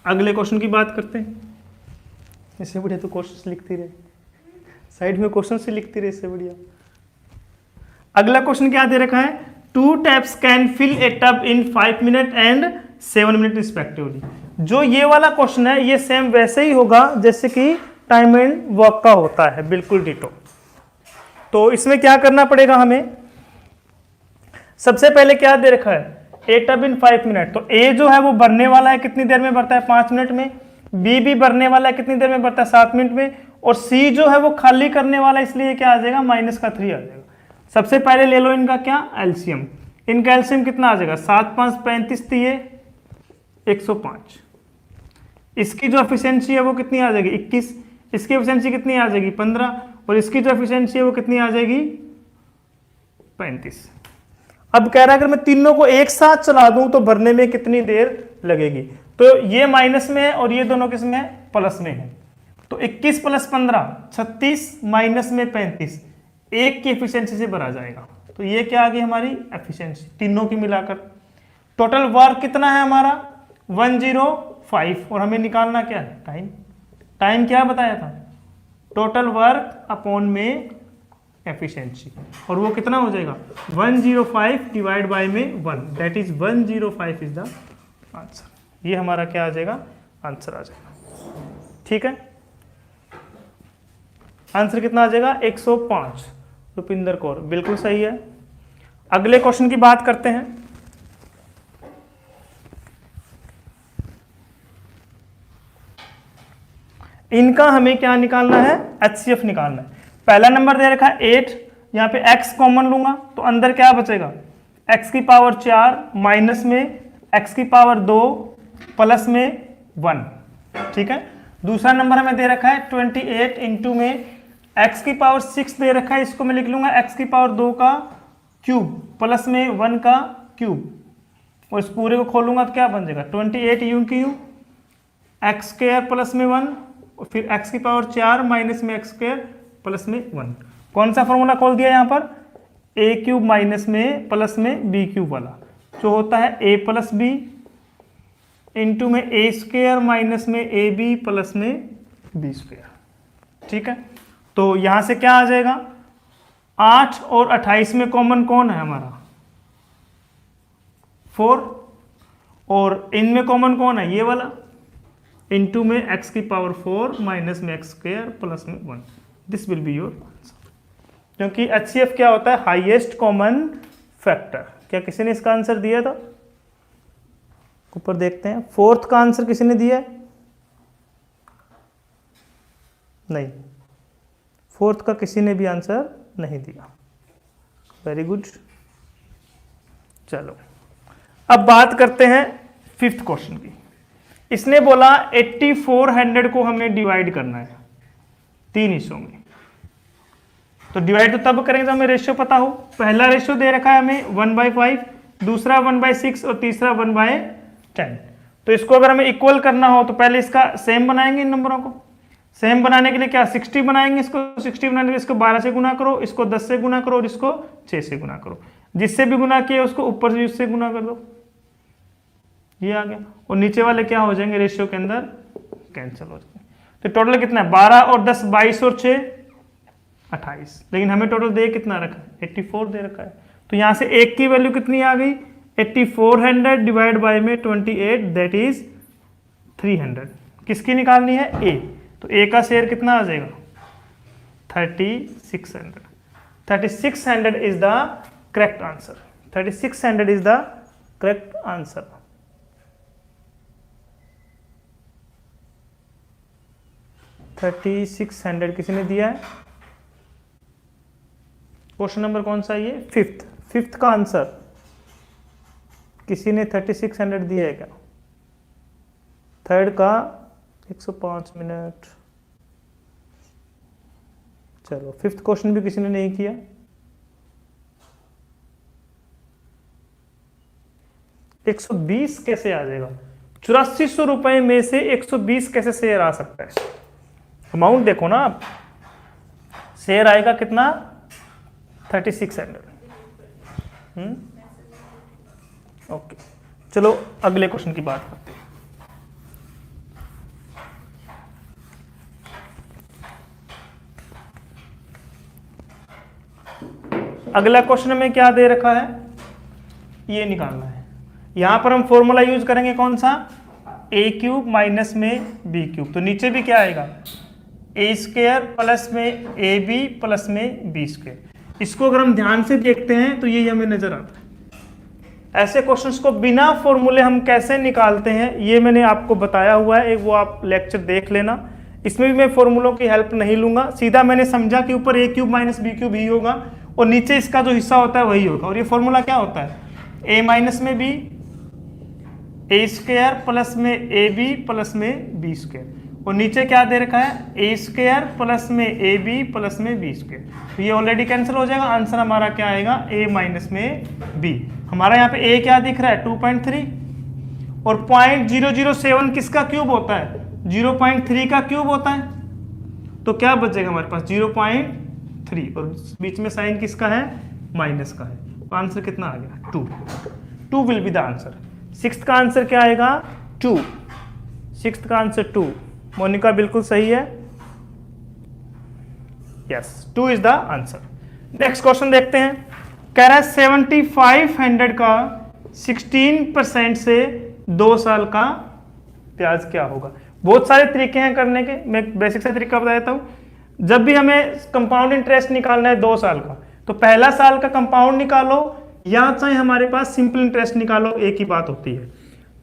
अगले क्वेश्चन की बात करते हैं। इससे बढ़िया तो क्वेश्चन लिखती रहे, साइड में क्वेश्चन से लिखती रहे, इससे बढ़िया। अगला क्वेश्चन क्या दे रखा है, 2 taps can fill a tub in 5 minute and 7 minute respectively. जो ये वाला क्वेश्चन है ये सेम वैसे ही होगा जैसे कि टाइम एंड वर्क का होता है, बिल्कुल डिटो। तो इसमें क्या करना पड़ेगा हमें, सबसे पहले क्या दे रखा है, ए टब इन 5 मिनट। तो ए जो है वो भरने वाला है, कितनी देर में भरता है, 5 मिनट में। बी भी भरने वाला है, कितनी देर में भरता है, 7 मिनट में। और सी जो है वो खाली करने वाला है, इसलिए क्या आ जाएगा, माइनस का 3 आ जाएगा। सबसे पहले ले लो इनका क्या, एलसीएम। इनका एलसीएम कितना आ जाएगा, 7 5 35 दिए 105। इसकी जो एफिशिएंसी है वो कितनी आ जाएगी, 21। इसकी एफिशिएंसी कितनी आ जाएगी, 15। और इसकी जो एफिशिएंसी है वो कितनी आ जाएगी, 35। अब कह रहा है अगर मैं तीनों को एक साथ चला दूं तो भरने में कितनी देर लगेगी। तो ये माइनस में है और ये दोनों किस में है, प्लस में है। तो 21 + 15 36 माइनस में 35, एक की एफिशिएंसी से भरा जाएगा। तो ये क्या आ गई हमारी एफिशिएंसी, तीनों की मिलाकर। टोटल वर्क कितना है हमारा, 105। और हमें निकालना क्या है, टाइम। टाइम क्या बताया था, टोटल वर्क अपॉन में एफिशिएंसी, और वो कितना हो जाएगा, 105 डिवाइड बाय में 1, that is 105 is the answer. ये हमारा क्या आ जाएगा, आंसर आ जाएगा। ठीक है, आंसर कितना आ जाएगा, 105। रुपिंदर कौर बिल्कुल सही है। अगले क्वेश्चन की बात करते हैं। इनका हमें क्या निकालना है, एचसीएफ निकालना है। पहला नंबर दे रखा है 8, यहाँ पे x कॉमन लूंगा तो अंदर क्या बचेगा, x की पावर 4 माइनस में x की पावर 2 प्लस में 1। ठीक है, दूसरा नंबर हमें दे रखा है 28 इंटू में x की पावर 6 दे रखा है, इसको मैं लिख लूंगा x की पावर 2 का क्यूब प्लस में 1 का क्यूब, और इस पूरे को खोलूंगा तो क्या बन जाएगा, 28 यूं की यूं एक्स स्क्वायर प्लस में 1, और फिर x की पावर 4 माइनस में एक्स स्क्वायर प्लस में 1। कौन सा फॉर्मूला खोल दिया यहाँ पर, ए क्यूब माइनस में प्लस में बी क्यूब वाला, जो होता है a प्लस बी इंटू में ए स्क्वायर माइनस में ए बी प्लस में बी स्क्वायर। ठीक है, तो यहाँ से क्या आ जाएगा, 8 और 28 में कॉमन कौन है हमारा, 4, और इनमें कॉमन कौन है, ये वाला, इंटू में x की पावर 4 माइनस में एक्स स्क्वायर प्लस में 1। This will be your answer. क्योंकि HCF क्या होता है, हाईएस्ट कॉमन फैक्टर। क्या किसी ने इसका आंसर दिया था, ऊपर देखते हैं। 4th का आंसर किसी ने दिया है, नहीं, 4th का किसी ने भी आंसर नहीं दिया। Very good. चलो अब बात करते हैं 5th क्वेश्चन की। इसने बोला 8400 को हमें डिवाइड करना है 3 हिस्सों में। तो डिवाइड तो तब करेंगे जब हमें रेशियो पता हो। पहला रेशियो दे रखा है हमें 1/5, दूसरा 1/6 और तीसरा 1/10। तो इसको अगर हमें इक्वल करना हो तो पहले इसका सेम बनाएंगे इन नंबरों को। सेम बनाने के लिए क्या 60 बनाएंगे, इसको 60 बनाने के लिए इसको 12 से गुना करो, इसको 10 से गुना करो और इसको 6 से गुना करो। जिससे भी गुना किया उसको ऊपर से उससे गुना कर दो, ये आ गया। और नीचे वाले क्या हो जाएंगे, रेशियो के अंदर कैंसिल हो जाएंगे। तो टोटल कितना है 12 और 10 22 और 6 28, लेकिन हमें टोटल दे कितना रखा है 84 दे रखा है। तो यहाँ से एक की वैल्यू कितनी आ गई 8400 डिवाइड बाय में 28 दैट इज 300। किसकी निकालनी है ए, तो ए का शेयर कितना आ जाएगा 3600। 3600 is the correct answer. 3600 is the correct answer. $3600 किसी ने दिया है। क्वेश्चन नंबर कौन सा है ये, फिफ्थ का आंसर किसी ने 3600 दिया है क्या? थर्ड का 105 मिनट। चलो फिफ्थ क्वेश्चन भी किसी ने नहीं किया। $120 कैसे आ जाएगा? 8400 रुपए में से 120 कैसे शेयर आ सकता है? अमाउंट देखो ना आप, शेयर आएगा कितना 3600। ओके, चलो अगले क्वेश्चन की बात करते हैं। अगला क्वेश्चन में क्या दे रखा है, ये निकालना है। यहां पर हम फॉर्मूला यूज करेंगे कौन सा, ए क्यूब माइनस में बी क्यूब। तो नीचे भी क्या आएगा ए स्क्वायर प्लस में ए बी प्लस में बी स्क्वायर। इसको अगर हम ध्यान से देखते हैं तो ये हमें नजर आता है। ऐसे क्वेश्चंस को बिना फॉर्मूले हम कैसे निकालते हैं ये मैंने आपको बताया हुआ है, एक वो आप लेक्चर देख लेना। इसमें भी मैं फॉर्मूलों की हेल्प नहीं लूंगा, सीधा मैंने समझा कि ऊपर ए क्यूब माइनस बी क्यूब ही होगा और नीचे इसका जो हिस्सा होता है वही होगा। और ये फॉर्मूला क्या होता है, ए माइनस में बी ए स्क्वायर प्लस में ए बी प्लस में बी स्क्वायर। और नीचे क्या दे रखा है ए स्क्वायर प्लस में ए बी प्लस में बी स्क्वायर। तो ये ऑलरेडी कैंसिल हो जाएगा, आंसर हमारा क्या आएगा ए माइनस में बी। हमारा यहाँ पे ए क्या दिख रहा है 2.3 और 0.007 किसका क्यूब होता है 0.3 का क्यूब होता है। तो क्या बचेगा हमारे पास 0.3 और बीच में साइन किसका है माइनस का है। तो आंसर कितना आ गया 2 will be the answer. Sixth का आंसर क्या आएगा 2। सिक्स्थ का आंसर 2। मोनिका बिल्कुल सही है, yes 2 is the answer. Next question देखते हैं। कह रहा है 7500 का 16% से 2 साल का ब्याज क्या होगा। बहुत सारे तरीके हैं करने के, मैं बेसिक सा तरीका बता देता हूं। जब भी हमें कंपाउंड इंटरेस्ट निकालना है 2 साल का, तो पहला साल का कंपाउंड निकालो या चाहे हमारे पास सिंपल इंटरेस्ट निकालो, एक ही बात होती है।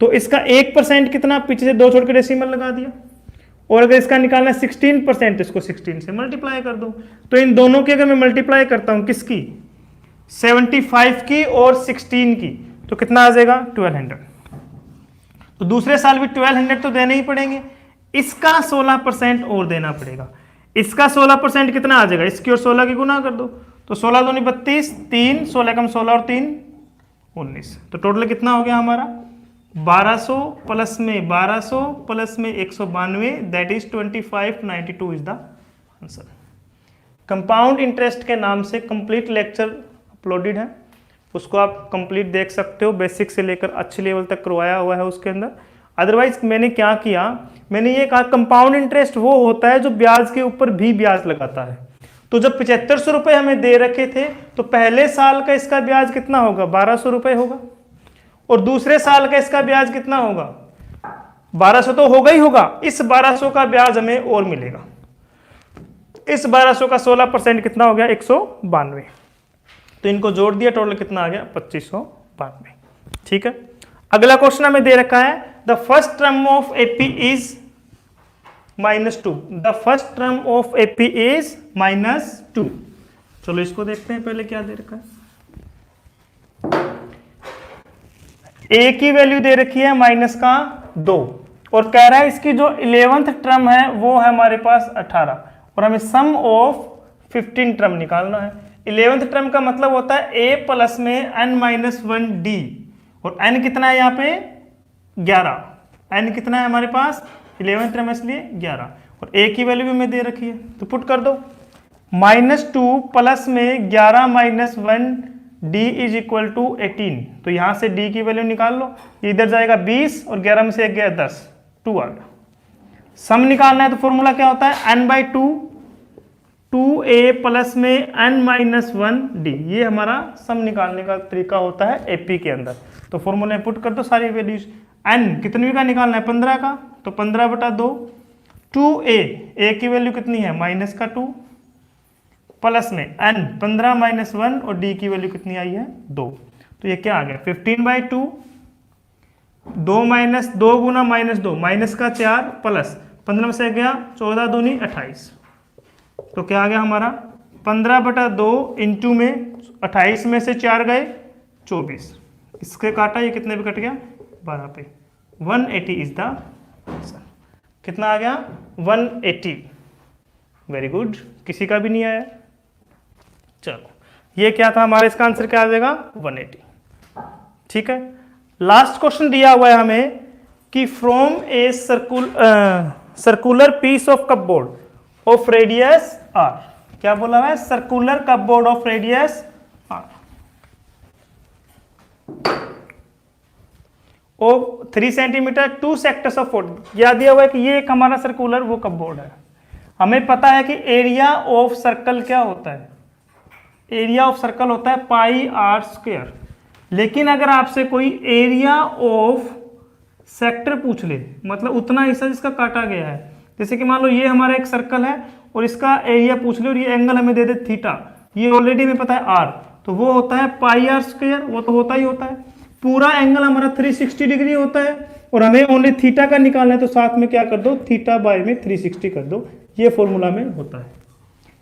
तो इसका 1% कितना, पीछे से 2 छोड़ के डेसिमल लगा दिया। और अगर इसका निकालना है 16% तो इसको 16 से मल्टीप्लाई कर दो। तो इन दोनों की अगर मैं मल्टीप्लाई करता हूं, किसकी 75 की और 16 की, तो कितना आ जाएगा 1200। तो दूसरे साल भी 1200 तो देने ही पड़ेंगे। इसका 16% और देना पड़ेगा। इसका 16% कितना आ जाएगा, इसकी और 16 की गुना कर दो। तो 16 दूनी 32, 3 16 कम 16 और 3 19। तो टोटल कितना हो गया हमारा 1200 प्लस में 1200 प्लस में 192 that is 2592 is the answer. Compound interest के नाम से कंप्लीट लेक्चर अपलोडेड है, उसको आप कंप्लीट देख सकते हो। बेसिक से लेकर अच्छे लेवल तक करवाया हुआ है उसके अंदर। अदरवाइज मैंने क्या किया, मैंने ये कहा कंपाउंड इंटरेस्ट वो होता है जो ब्याज के ऊपर भी ब्याज लगाता है। तो जब 7500 रुपये हमें दे रखे थे तो पहले साल का इसका ब्याज कितना होगा 1200 रुपये होगा और दूसरे साल का इसका ब्याज कितना होगा 1200 तो होगा ही होगा। इस 1200 का ब्याज हमें और मिलेगा। इस 1200 का 16% कितना हो गया 192। तो इनको जोड़ दिया, टोटल कितना आ गया 2592। ठीक है, अगला क्वेश्चन हमें दे रखा है the first term of AP is -2। The first term of AP is -2। चलो इसको देखते हैं पहले क्या दे रखा है। ए की वैल्यू दे रखी है -2 और कह रहा है इसकी जो 11th टर्म है वो है हमारे पास 18 और हमें सम ऑफ 15 टर्म निकालना है। 11th टर्म का मतलब होता है a प्लस में n-1d और n कितना है यहाँ पे 11। n कितना है हमारे पास 11th टर्म इसलिए 11 और ए की वैल्यू भी हमें दे रखी है, तो पुट कर दो। -2 प्लस में 11 minus 1 D is equal to 18, तो यहाँ से डी की वैल्यू निकाल लो, इधर जाएगा 20 और 11 में से 1 गया 10, 2 आ गया। सम निकालना है तो फॉर्मूला क्या होता है, n/2 2a प्लस में n-1d, ये हमारा सम निकालने का तरीका होता है एपी के अंदर। तो फॉर्मूले में पुट कर दो सारी वैल्यूज। n कितने का निकालना है, 15 का, तो 15/2 2a की वैल्यू कितनी है -2 प्लस में n 15 - 1 और d की वैल्यू कितनी आई है 2, तो ये क्या आ गया 15/2, 2 - 2 गुना -2 -4 प्लस 15 में से गया 14 दूनी 28, तो क्या आ गया हमारा 15/2 इंटू में 28 में से 4 गए 24, इसके काटा ये कितने पे कट गया 12 पे, 180 इज द आंसर। कितना आ गया 180, वेरी गुड, किसी का भी नहीं आया। चलो ये क्या था हमारा, इसका आंसर क्या आ जाएगा 180। ठीक है, लास्ट क्वेश्चन दिया हुआ है हमें कि from a circular piece of cupboard of radius r, क्या बोला हुआ है, circular cupboard of radius r और 3 सेंटीमीटर 2 सेक्टर्स ऑफ 4, याद दिया हुआ है कि ये एक हमारा सर्कुलर वो कपबोर्ड है। हमें पता है कि एरिया ऑफ सर्कल क्या होता है, एरिया ऑफ सर्कल होता है πr²। लेकिन अगर आपसे कोई एरिया ऑफ सेक्टर पूछ ले, मतलब उतना हिस्सा जिसका काटा गया है, जैसे कि मान लो ये हमारा एक सर्कल है और इसका एरिया पूछ ले और ये एंगल हमें दे दे थीटा, ये ऑलरेडी हमें पता है r, तो वो होता है πr², वो तो होता ही होता है। पूरा एंगल हमारा 360 डिग्री होता है और हमें ओनली थीटा का निकालना है, तो साथ में क्या कर दो थीटा बाय में 360 कर दो, ये फॉर्मूला में होता है।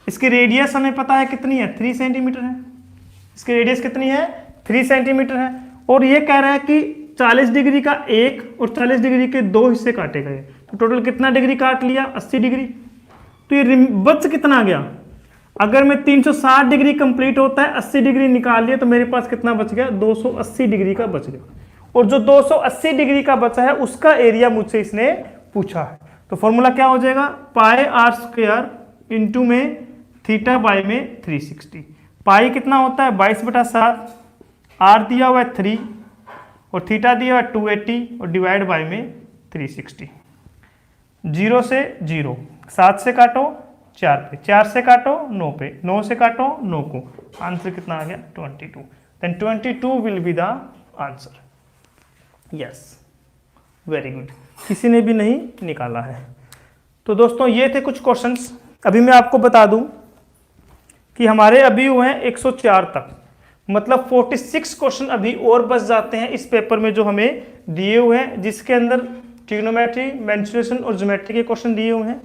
इसकी रेडियस हमें पता है कितनी है 3 सेंटीमीटर है, इसकी रेडियस कितनी है 3 सेंटीमीटर है, और ये कह रहा है कि 40 डिग्री का एक और 40 डिग्री के 2 हिस्से काटे गए, तो टोटल कितना डिग्री काट लिया 80 डिग्री। तो ये बच कितना गया, अगर मैं 360 डिग्री कंप्लीट होता है 80 डिग्री निकाल लिया, तो मेरे पास कितना बच गया 280 डिग्री का बच गया, और जो 280 डिग्री का बचा है उसका एरिया मुझसे इसने पूछा है। तो फॉर्मूला क्या हो जाएगा πr² इंटू में थीटा बाय में 360। पाई कितना होता है 22/7, r दिया हुआ है 3 और थीटा दिया हुआ है 280 और डिवाइड बाय में 360। 0 से 0, 7 से काटो 4 पे, 4 से काटो 9 पे, 9 से काटो 9 को, आंसर कितना आ गया 22। Then 22 will be the answer. Yes, very good, किसी ने भी नहीं निकाला है। तो दोस्तों ये थे कुछ क्वेश्चंस। अभी मैं आपको बता दूं कि हमारे अभी हुए हैं 104 तक, मतलब 46 क्वेश्चन अभी और बच जाते हैं इस पेपर में जो हमें दिए हुए हैं, जिसके अंदर ट्रिग्नोमेट्री, मेंसुरेशन और ज्योमेट्री के क्वेश्चन दिए हुए हैं।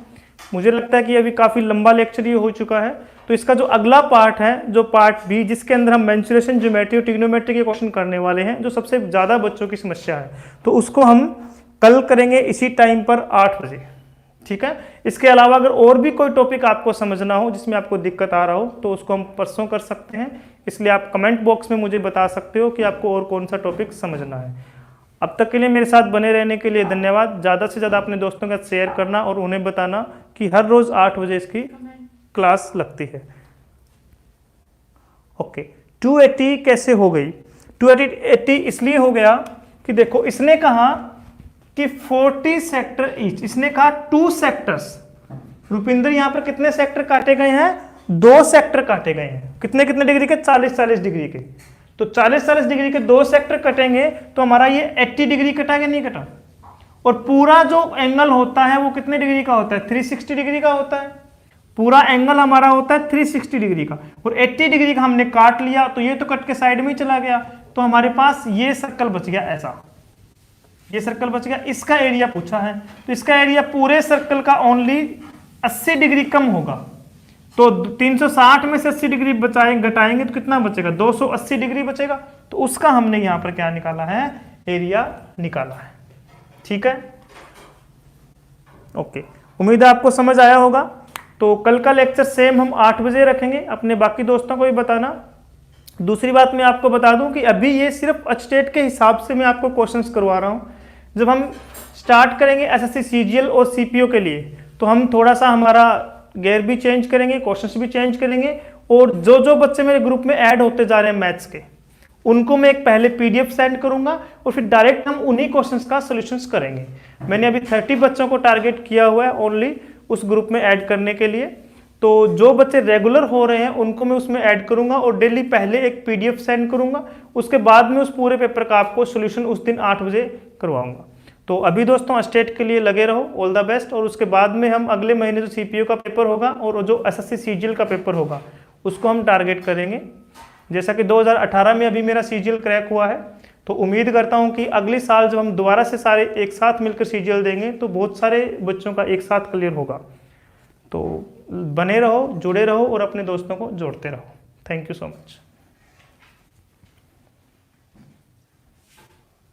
मुझे लगता है कि अभी काफ़ी लंबा लेक्चर ये हो चुका है, तो इसका जो अगला पार्ट है, जो पार्ट बी, जिसके अंदर हम मेंसुरेशन, ज्योमेट्री और ट्रिग्नोमेट्री के क्वेश्चन करने वाले हैं, जो सबसे ज़्यादा बच्चों की समस्या है, तो उसको हम कल करेंगे इसी टाइम पर 8 बजे। ठीक है, इसके अलावा अगर और भी कोई टॉपिक आपको समझना हो जिसमें आपको दिक्कत आ रहा हो, तो उसको हम परसों कर सकते हैं, इसलिए आप कमेंट बॉक्स में मुझे बता सकते हो कि आपको और कौन सा टॉपिक समझना है। अब तक के लिए मेरे साथ बने रहने के लिए धन्यवाद। ज़्यादा से ज़्यादा अपने दोस्तों के साथ शेयर करना और उन्हें बताना कि हर रोज़ 8 बजे इसकी क्लास लगती है। ओके, 280 कैसे हो गई, 280 इसलिए हो गया कि देखो इसने कहा कि 40 सेक्टर ईच, इसने कहा 2 सेक्टर्स। रुपिंदर यहाँ पर कितने सेक्टर काटे गए हैं, 2 सेक्टर काटे गए हैं, कितने कितने डिग्री के, 40-40 डिग्री के। तो 40-40 डिग्री के 2 सेक्टर कटेंगे तो हमारा ये 80 डिग्री कटा कि नहीं कटा, और पूरा जो एंगल होता है वो कितने डिग्री का होता है 360 डिग्री का होता है। पूरा एंगल हमारा होता है 360 डिग्री का, और 80 डिग्री का हमने काट लिया, तो ये तो कट के साइड में ही चला गया, तो हमारे पास ये सर्कल बच गया, ऐसा ये सर्कल बच गया। इसका एरिया पूछा है, तो इसका एरिया पूरे सर्कल का ओनली 80 डिग्री कम होगा, तो 360 में से 80 डिग्री घटाएंगे तो कितना बचेगा 280 डिग्री बचेगा, तो उसका हमने यहाँ पर क्या निकाला है, एरिया निकाला है। ठीक है, ओके, उम्मीद है आपको समझ आया होगा। तो कल का लेक्चर सेम हम 8 बजे रखेंगे, अपने बाकी दोस्तों को भी बताना। दूसरी बात मैं आपको बता दूं कि अभी ये सिर्फ अचटेट के हिसाब से मैं आपको क्वेश्चंस करवा रहा हूँ। जब हम स्टार्ट करेंगे एसएससी सीजीएल और सीपीओ के लिए, तो हम थोड़ा सा हमारा गेयर भी चेंज करेंगे, क्वेश्चंस भी चेंज करेंगे, और जो जो बच्चे मेरे ग्रुप में ऐड होते जा रहे हैं मैथ्स के, उनको मैं एक पहले पीडीएफ सेंड करूंगा और फिर डायरेक्ट हम उन्हीं क्वेश्चंस का सॉल्यूशंस करेंगे। मैंने अभी 30 बच्चों को टारगेट किया हुआ है ओनली उस ग्रुप में ऐड करने के लिए। तो जो बच्चे रेगुलर हो रहे हैं उनको मैं उसमें ऐड करूंगा और डेली पहले एक पीडीएफ सेंड करूंगा, उसके बाद में उस पूरे पेपर का आपको सोल्यूशन उस दिन 8 बजे करवाऊंगा। तो अभी दोस्तों स्टेट के लिए लगे रहो, ऑल द बेस्ट। और उसके बाद में हम अगले महीने जो सीपीयू का पेपर होगा और जो एसएससी सीजीएल का पेपर होगा उसको हम टारगेट करेंगे। जैसा कि 2018 में अभी मेरा सीजीएल क्रैक हुआ है, तो उम्मीद करता हूं कि अगले साल जब हम दोबारा से सारे एक साथ मिलकर सीजीएल देंगे तो बहुत सारे बच्चों का एक साथ क्लियर होगा। तो बने रहो, जुड़े रहो और अपने दोस्तों को जोड़ते रहो। Thank you so much.